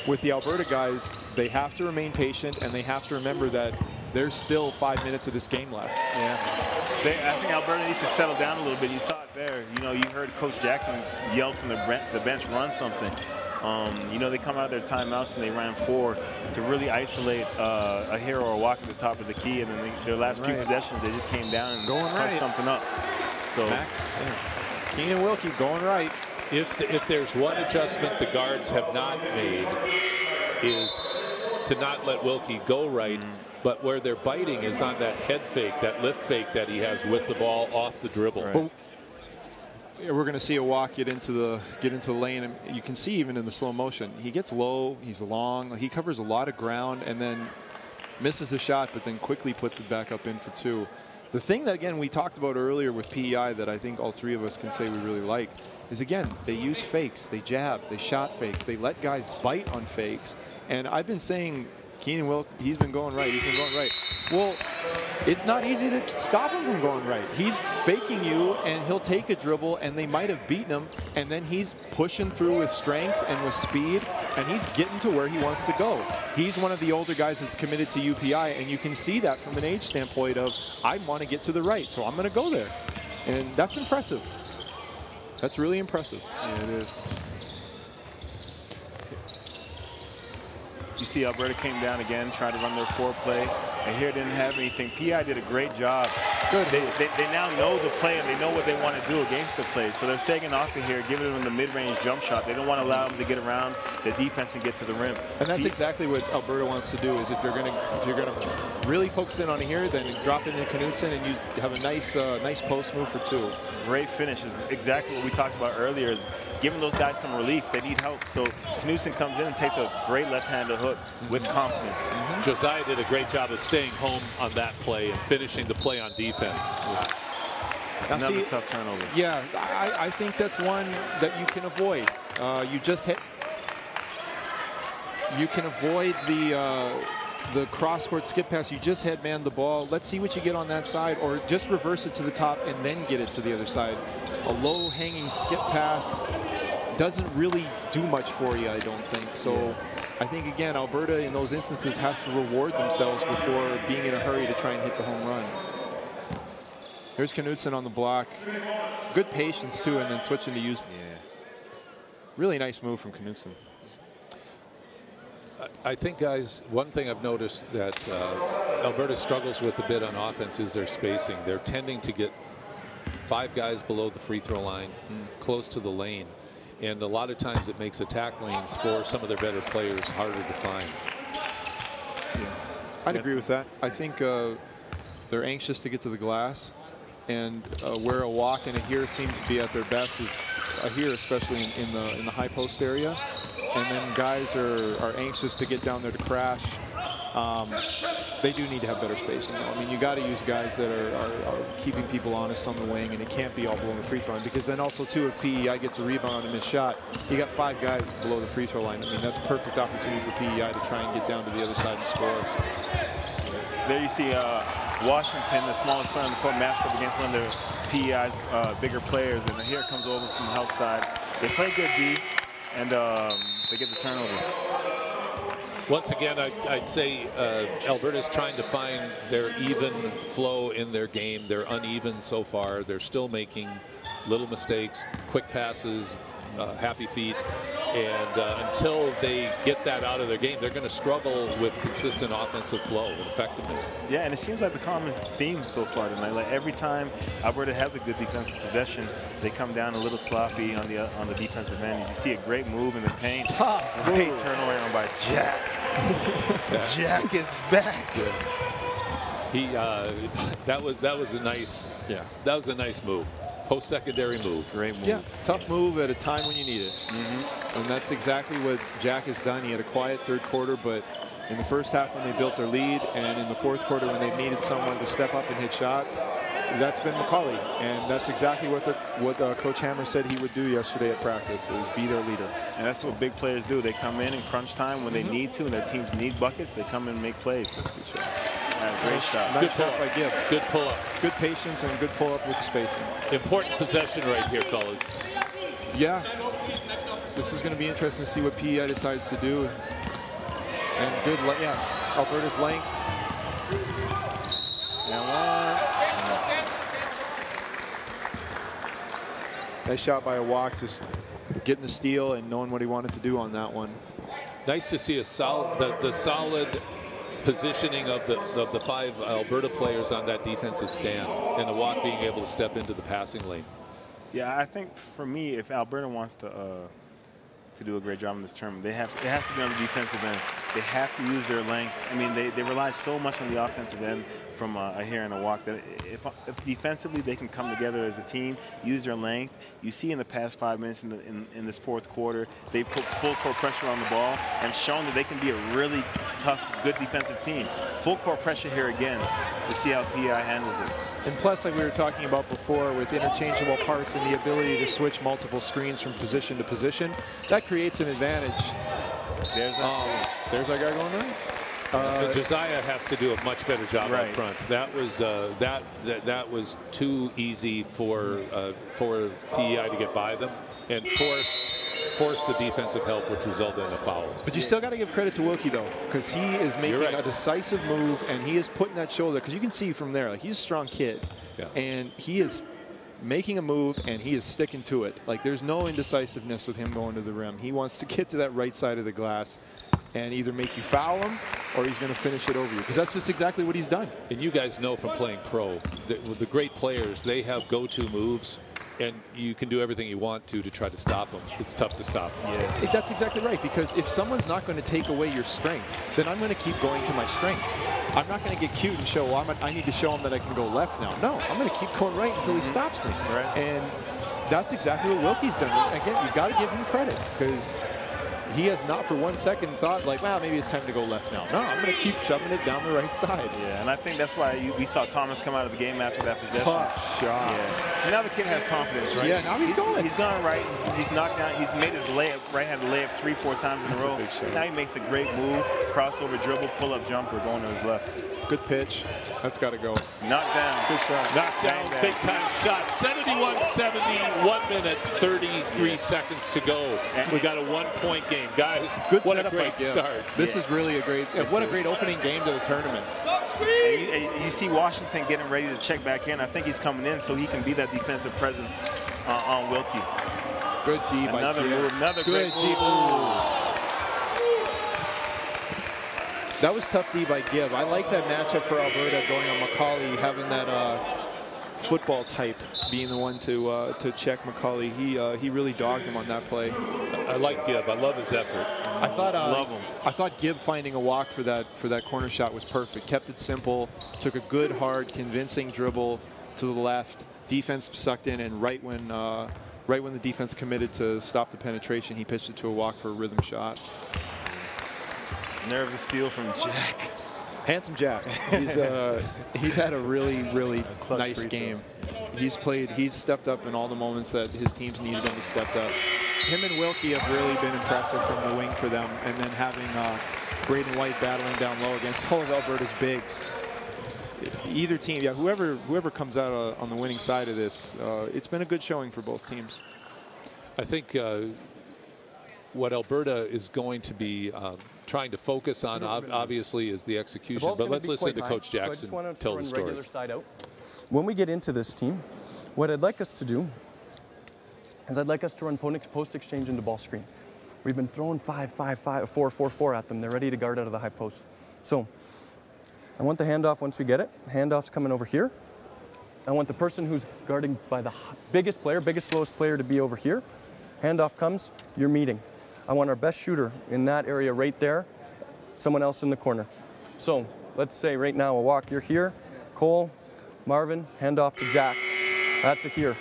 with the Alberta guys, they have to remain patient, and they have to remember that there's still 5 minutes of this game left. Yeah. I think Alberta needs to settle down a little bit. You saw it there. You know, you heard Coach Jackson yell from the bench, run something. You know, they come out of their timeouts and they ran 4 to really isolate a hero or a walk at the top of the key, and then their last 2 possessions, they just came down and punched something up. So Max, Keenan Wilkie going right. If there's one adjustment the guards have not made, is to not let Wilkie go right, but where they're biting is on that head fake, that lift fake that he has with the ball off the dribble. Right. We're going to see a walk get into the lane, and you can see even in the slow motion, he gets low, he's long, he covers a lot of ground, and then misses the shot, but then quickly puts it back up in for 2. The thing that, again, we talked about earlier with PEI that I think all 3 of us can say we really like is, again, they use fakes, they jab, they shot fakes, they let guys bite on fakes, and I've been saying Keenan Wilkie, he's been going right, Well, it's not easy to stop him from going right. He's faking you, and he'll take a dribble, and they might have beaten him, and then he's pushing through with strength and with speed, and he's getting to where he wants to go. He's one of the older guys that's committed to UPI, and you can see that from an age standpoint of, I want to get to the right, so I'm going to go there. And that's impressive. That's really impressive. Yeah, it is. You see Alberta came down again, tried to run their 4 play, and here didn't have anything. PI did a great job. Good. They now know the play, and they know what they want to do against the play. So they're staying off of here, giving them the mid-range jump shot. They don't want to allow them to get around the defense and get to the rim. And that's exactly what Alberta wants to do. Is if you're gonna really focus in on here, then drop it into Knudsen, and you have a nice post move for 2. Great finish is exactly what we talked about earlier. Is giving those guys some relief. They need help. So Knudsen comes in and takes a great left-handed hook with confidence. Josiah did a great job of staying home on that play and finishing the play on defense. Another tough turnover. Yeah, I think that's one that you can avoid. You can avoid the cross-court skip pass. You just headman the ball. Let's see what you get on that side, or just reverse it to the top and then get it to the other side. A low-hanging skip pass doesn't really do much for you, I don't think. So I think, again, Alberta in those instances has to reward themselves before being in a hurry to try and hit the home run. Here's Knudsen on the block. Good patience, too, and then switching to use. Really nice move from Knudsen. I think, guys, one thing I've noticed that Alberta struggles with a bit on offense is their spacing. They're tending to get 5 guys below the free throw line, close to the lane. And a lot of times it makes attack lanes for some of their better players harder to find. I'd agree with that. I think they're anxious to get to the glass, and where a walk and a here seems to be at their best is a here, especially in the high post area. And then guys are anxious to get down there to crash. They do need to have better spacing, though. I mean, you got to use guys that are keeping people honest on the wing, and it can't be all below the free throw line, because then also, too, if PEI gets a rebound on a missed shot, you got 5 guys below the free throw line. I mean, that's a perfect opportunity for PEI to try and get down to the other side and score. There you see Washington, the smallest player on the court, matched up against one of their PEI's bigger players, and here comes over from the help side. They play good D, and they get the turnover. Once again, I'd say Alberta's trying to find their even flow in their game. They're uneven so far. They're still making little mistakes, quick passes, happy feet. And until they get that out of their game, they're going to struggle with consistent offensive flow and effectiveness. Yeah, and it seems like the common theme so far tonight. Like every time Alberta has a good defensive possession, they come down a little sloppy on the defensive end. You see a great move in the paint. Great turnaround by Jack. Jack is back. Yeah. He that was a nice move. Post-secondary move. Great move. Yeah, tough move at a time when you need it. And that's exactly what Jack has done. He had a quiet third quarter, but in the first half when they built their lead, and in the fourth quarter when they needed someone to step up and hit shots, that's been McCauley. And that's exactly what Coach Hammer said he would do yesterday at practice, is be their leader. And that's what big players do. They come in crunch time when they need to, and their teams need buckets. They come in and make plays. That's a good shot. That's a great shot. Nice shot by Gibb. Good pull-up. Good patience and good pull-up with the spacing. Important possession right here, fellas. Yeah. This is going to be interesting to see what PEI decides to do. And good, Alberta's length. Nice shot by a walk, just getting the steal and knowing what he wanted to do on that one. Nice to see the solid positioning of the 5 Alberta players on that defensive stand, and the walk being able to step into the passing lane. Yeah, I think for me, if Alberta wants to do a great job in this tournament, it has to be on the defensive end. They have to use their length. I mean, they rely so much on the offensive end from a here and a walk that if defensively they can come together as a team, use their length. You see in the past 5 minutes in this fourth quarter, they put full court pressure on the ball and shown that they can be a really tough, good defensive team. Full court pressure here again to see how PEI handles it. And plus, like we were talking about before, with interchangeable parts and the ability to switch multiple screens from position to position, that creates an advantage. There's our guy going there. Josiah has to do a much better job up front. That was that was too easy for PEI to get by them, and forced the defensive help, which resulted in a foul. But you still got to give credit to Wilkie, though, because he is making a decisive move, and he is putting that shoulder, because you can see from there, like, he's a strong kid, and he is making a move, and he is sticking to it. Like, there's no indecisiveness with him going to the rim. He wants to get to that right side of the glass and either make you foul him or he's going to finish it over you, because that's just exactly what he's done. And you guys know from playing pro, the great players, they have go-to moves, and you can do everything you want to try to stop them. It's tough to stop them. Yeah, that's exactly right, because if someone's not going to take away your strength, then I'm going to keep going to my strength. I'm not going to get cute and show, well, I need to show him that I can go left now. No, I'm going to keep going right until he stops me. Right. And that's exactly what Wilkie's done. Again, you've got to give him credit, because he has not for 1 second thought like, well, maybe it's time to go left now. No, I'm going to keep shoving it down the right side. Yeah, and I think that's why we saw Thomas come out of the game after that possession. Tough shot. Yeah. So now the kid has confidence, right? Yeah, now he's going. He's gone right. He's knocked down. He's made his layup, right-handed layup 3-4 times in a row. A big shot. Now he makes a great move, crossover dribble, pull-up jumper going to his left. Good pitch. That's got to go. Knocked down. Good shot. Knocked down, big-time shot. 71-70, 1 minute, 33 seconds to go. We got a 1-point game. Guys, good what a setup great start. This is really a great, what a great opening game to the tournament. And you see Washington getting ready to check back in. I think he's coming in so he can be that defensive presence on Wilkie. Good D by Another move, another good great move. That was tough D by Gibb. I like that matchup for Alberta, going on McCauley, having that football type being the one to check McCauley. He really dogged him on that play. I like Gibb. I love his effort. I thought love him. I thought Gibb finding a walk for that corner shot was perfect. Kept it simple. Took a good, hard, convincing dribble to the left. Defense sucked in, and right when the defense committed to stop the penetration, he pitched it to a walk for a rhythm shot. Nerves a steal from Jack. Handsome Jack. He's had a really nice game. He's stepped up in all the moments that his teams needed him to step up. Him and Wilkie have really been impressive from the wing for them, and then having Braden White battling down low against all of Alberta's bigs. Either team, yeah, whoever comes out on the winning side of this, it's been a good showing for both teams. I think what Alberta is going to be trying to focus on, obviously, is the execution. But let's listen to Coach Jackson tell the story. Regular side out. When we get into this team, what I'd like us to do is I'd like us to run post exchange into ball screen. We've been throwing 5-5-5, 4-4-4 at them. They're ready to guard out of the high post. So I want the handoff once we get it. Handoff's coming over here. I want the person who's guarding by the biggest player, slowest player to be over here. Handoff comes, you're meeting. I want our best shooter in that area right there, someone else in the corner. So let's say right now a walk, you're here, Cole, Marvin, handoff to Jack. That's a here.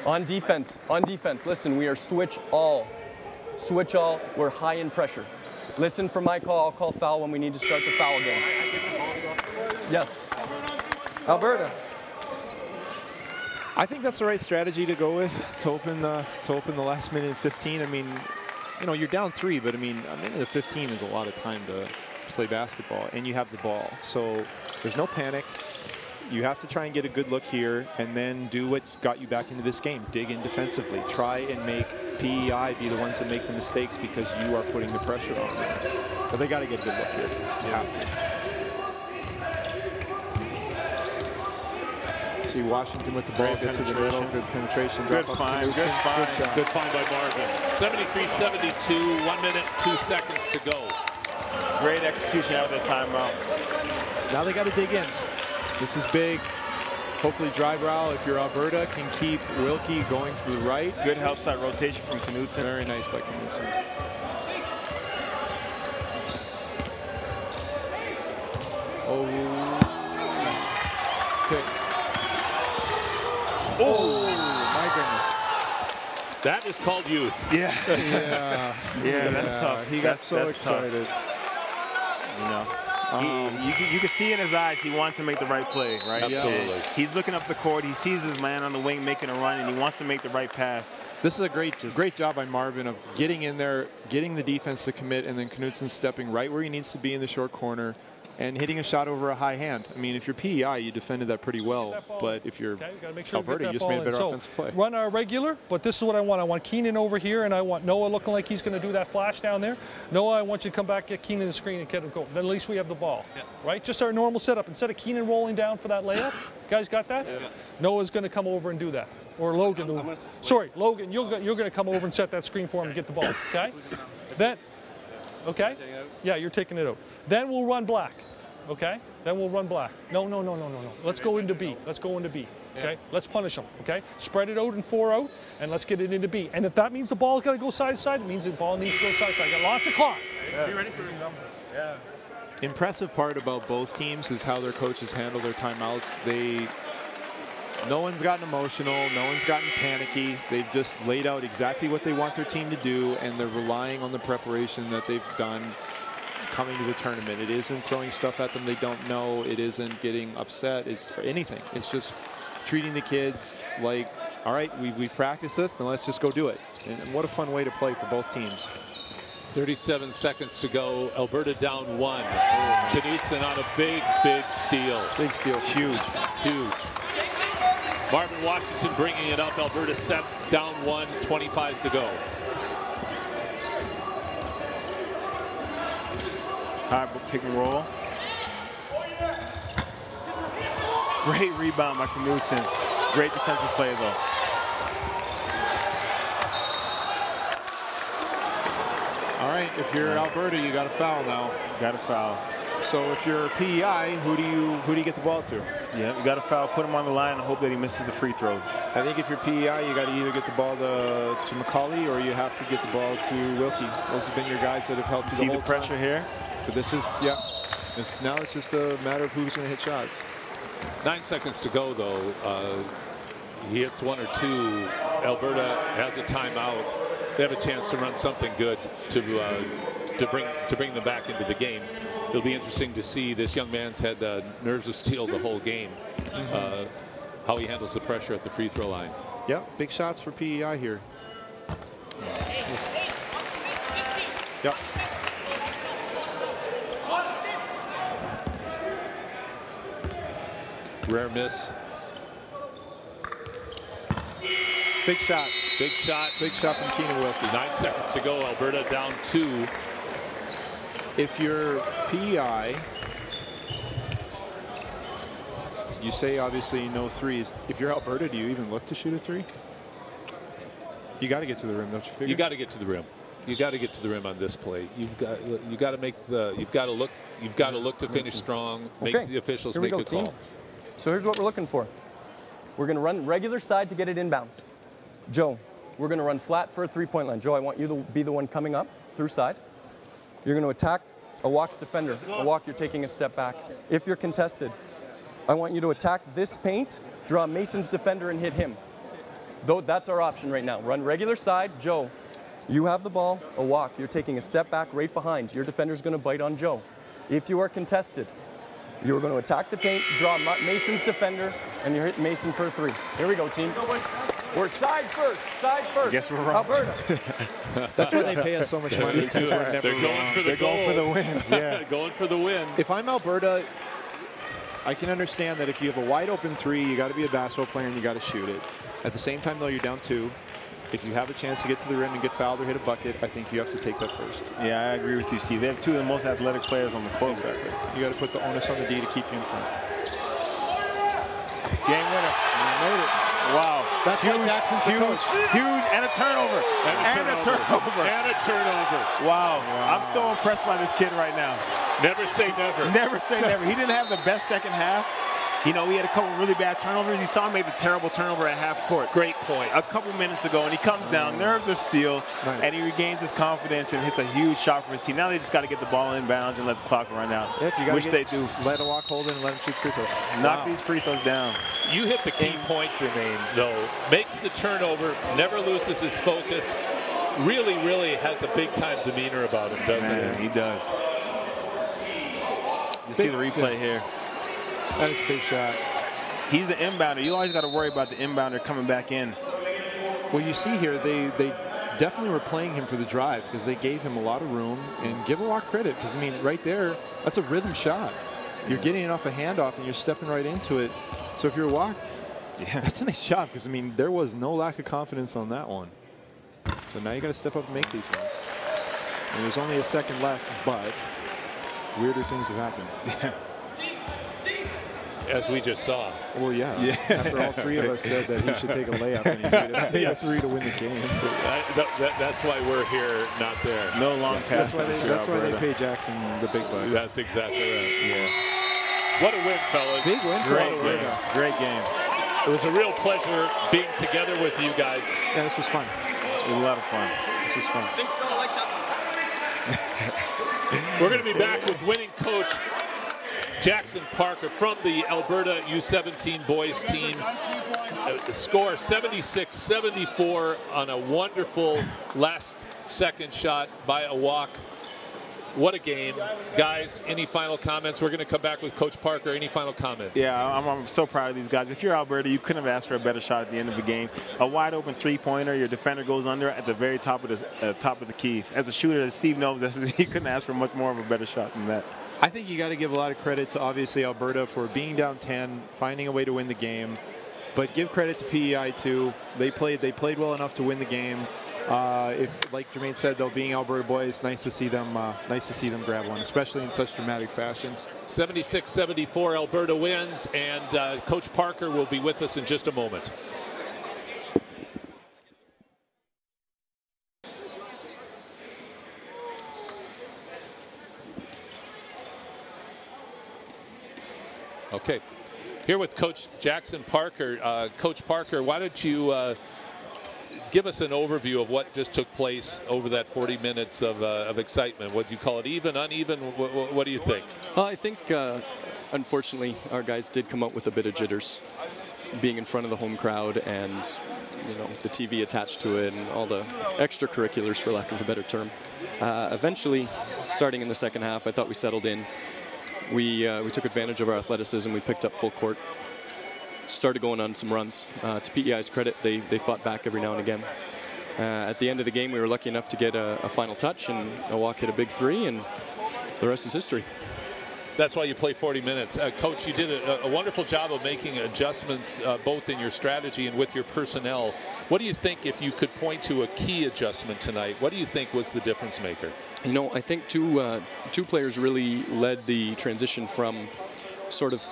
On defense, listen, we are switch all. Switch all, we're high in pressure. Listen for my call, I'll call foul when we need to start the foul game. Yes. Alberta. I think that's the right strategy to go with to open the last minute and 15. I mean, you know, you're down 3, but I mean, a minute of 15 is a lot of time to play basketball, and you have the ball. So there's no panic. You have to try and get a good look here, and then do what got you back into this game. Dig in defensively. Try and make PEI be the ones that make the mistakes because you are putting the pressure on them. So they got to get a good look here. You have to. See Washington with the ball, get to the middle, good penetration. Good find, good find. Good find by Marvin. 73-72, 1 minute, 2 seconds to go. Great execution out of the timeout. Now they got to dig in. This is big. Hopefully Drybrow, if you're Alberta, can keep Wilkie going to the right. Good help side rotation from Knudsen. Very nice by Knudsen. Oh. Okay. Oh, my goodness. That is called youth. Yeah. Yeah, that's tough. He got so excited. You know. You can see in his eyes he wants to make the right play, right? Absolutely. He's looking up the court. He sees his man on the wing making a run, and he wants to make the right pass. This is a great job by Marvin of getting in there, getting the defense to commit, and then Knudsen stepping right where he needs to be in the short corner and hitting a shot over a high hand. I mean, if you're PEI, you defended that pretty well, but if you're Alberta, you just made a better offensive play. Run our regular, but this is what I want. I want Keenan over here, and I want Noah looking like he's going to do that flash down there. Noah, I want you to come back, get Keenan the screen, and get him going. Then at least we have the ball, right? Just our normal setup. Instead of Keenan rolling down for that layup, you guys got that? Yeah. Noah's going to come over and do that. Or Logan. Sorry, Logan, you're going to come over and set that screen for him and get the ball, okay? Then, okay? Yeah, you're taking it out. Then we'll run black. Okay, then we'll run black. No. Let's go into B. Let's go into B. Okay, yeah. Let's punish them. Okay, spread it out and 4 out, and let's get it into B. And if that means the ball's got to go side to side, it means the ball needs to go side to side. Got lots of clock. Be ready for your number. Yeah. Impressive part about both teams is how their coaches handle their timeouts. No one's gotten emotional. No one's gotten panicky. They've just laid out exactly what they want their team to do, and they're relying on the preparation that they've done coming to the tournament. It isn't throwing stuff at them they don't know. It isn't getting upset. It's anything. It's just treating the kids like, all right, we've practiced this, and let's just go do it. And what a fun way to play for both teams. 37 seconds to go. Alberta down 1. Knudsen on a big steal. Big steal. Huge. Marvin Washington bringing it up. Alberta sets down 1, 25 to go. High pick and roll. Great rebound by Knudsen. Great defensive play, though. All right, if you're Alberta, you got a foul now. Got a foul. So if you're PEI, who do you get the ball to? Yeah, you got to foul, put him on the line, and hope that he misses the free throws. I think if you're PEI, you got to either get the ball to Macaulay or you have to get the ball to Wilkie. Those have been your guys that have helped you See the the whole pressure time. here? But this is, yeah. Now it's just a matter of who's going to hit shots. 9 seconds to go, though. He hits one or two. Alberta has a timeout. They have a chance to run something good to bring them back into the game. It'll be interesting to see. This young man's had nerves of steel the whole game. How he handles the pressure at the free throw line. Yeah, big shots for PEI here. Yep. Rare miss. Big shot. Big shot. Big shot from Keenan Wilkie. 9 seconds to go. Alberta down 2. If you're PEI, you say obviously no threes. If you're Alberta, do you even look to shoot a three? You got to get to the rim, don't you figure? You got to get to the rim. You got to get to the rim on this play. You got to make the. You've got to look to finish strong. Make the officials make a call. So here's what we're looking for. We're going to run regular side to get it inbounds. Joe, we're going to run flat for a three-point line. Joe, I want you to be the one coming up through side. You're going to attack a walk's defender. A walk, you're taking a step back. If you're contested, I want you to attack this paint, draw Mason's defender, and hit him. Though that's our option right now. Run regular side. Joe, you have the ball, a walk. You're taking a step back right behind. Your defender's going to bite on Joe. If you are contested, you're going to attack the paint, draw Mason's defender, and you hit Mason for a three. Here we go, team. We're side first, side first. Guess we're wrong. Alberta. That's why they pay us so much money. They're going for the goal. Going for the win. Yeah. Going for the win. If I'm Alberta, I can understand that if you have a wide open three, you got to be a basketball player and you got to shoot it. At the same time, though, you're down 2. If you have a chance to get to the rim and get fouled or hit a bucket, I think you have to take that first. Yeah, I agree with you, Steve. They have 2 of the most athletic players on the court. Exactly. You got to put the onus on the D to keep you in front. Game winner. Made it. Wow. That's why Jackson's the coach. Huge, and a turnover. And a turnover. Wow. I'm so impressed by this kid right now. Never say never. Never say never. He didn't have the best second half. You know, he had a couple really bad turnovers. You saw him make the terrible turnover at half court. Great point. A couple minutes ago, and he comes down, nerves of steel, and he regains his confidence and hits a huge shot for his team. Now they just got to get the ball inbounds and let the clock run out, which they do. Let a walk hold it and let him shoot free throws. Knock these free throws down. You hit the key point, Jermaine, though. Makes the turnover, never loses his focus. Really, really has a big-time demeanor about him, doesn't he? He does. You see the replay here. That is a big shot. He's the inbounder. You always got to worry about the inbounder coming back in. Well, you see here, they definitely were playing him for the drive because they gave him a lot of room. And give a lot of credit because, I mean, right there, that's a rhythm shot. You're getting it off a handoff and you're stepping right into it. So if you're a walk, that's a nice shot because, I mean, there was no lack of confidence on that one. So now you got to step up and make these ones. And there's only a second left, but weirder things have happened. As we just saw. Well, yeah. After all 3 of us said that he should take a layup and he made a 3 to win the game. That's why we're here, not there. No long pass. That's why they pay Jackson the big bucks. That's exactly right. Yeah. What a win, fellas. Big win. Great game. It was a real pleasure being together with you guys. Yeah, this was fun. It was a lot of fun. This was fun. I think so. I like that. We're going to be back with winning coach Jackson Parker from the Alberta U17 boys team. The score 76-74 on a wonderful last second shot by a walk. What a game. Guys, any final comments? We're going to come back with Coach Parker. Any final comments? Yeah, I'm so proud of these guys. If you're Alberta, you couldn't have asked for a better shot at the end of the game. A wide open three-pointer, your defender goes under at the very top of the key. As a shooter, as Steve knows, he couldn't ask for much more of a better shot than that. I think you got to give a lot of credit to obviously Alberta for being down 10, finding a way to win the game. But give credit to PEI too. They played well enough to win the game. If, like Jermaine said, though, being Alberta boys, nice to see them grab one, especially in such dramatic fashion. 76-74, Alberta wins, and Coach Parker will be with us in just a moment. Okay. Here with Coach Jackson Parker. Coach Parker, why don't you give us an overview of what just took place over that 40 minutes of excitement? What do you call it, even, uneven? What do you think? I think, unfortunately, our guys did come out with a bit of jitters, being in front of the home crowd and, you know, the TV attached to it and all the extracurriculars, for lack of a better term. Eventually, starting in the second half, I thought we settled in. We took advantage of our athleticism. We picked up full court, started going on some runs. To PEI's credit, they fought back every now and again. At the end of the game, we were lucky enough to get a final touch, and Awak hit a big three, and the rest is history. That's why you play 40 minutes. Coach, you did a wonderful job of making adjustments both in your strategy and with your personnel. What do you think, if you could point to a key adjustment tonight, what do you think was the difference maker? You know, I think two players really led the transition from sort of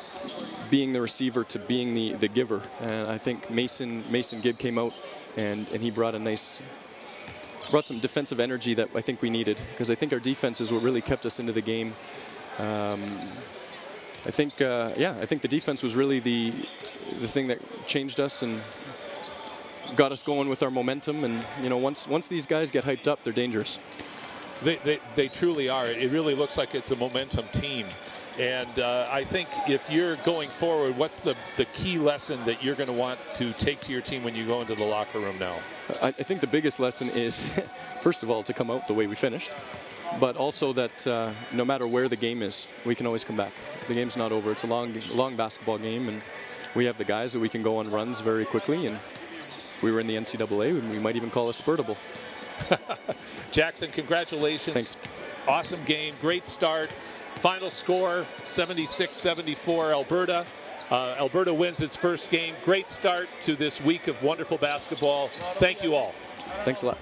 being the receiver to being the giver. And I think Mason Gibb came out and he brought some defensive energy that I think we needed, because I think our defense is what really kept us into the game. I think the defense was really the thing that changed us and got us going with our momentum. And you know, once these guys get hyped up, they're dangerous. They truly are. It really looks like it's a momentum team. And I think if you're going forward, what's the key lesson that you're going to want to take to your team when you go into the locker room now? I think the biggest lesson is, first of all, to come out the way we finished, but also that no matter where the game is, we can always come back. The game's not over. It's a long basketball game, and we have the guys that we can go on runs very quickly. And if we were in the NCAA, we might even call us spurtable. Jackson, congratulations. Thanks. Awesome game. Great start. Final score, 76-74, Alberta. Alberta wins its first game. Great start to this week of wonderful basketball. Thank you all. Thanks a lot.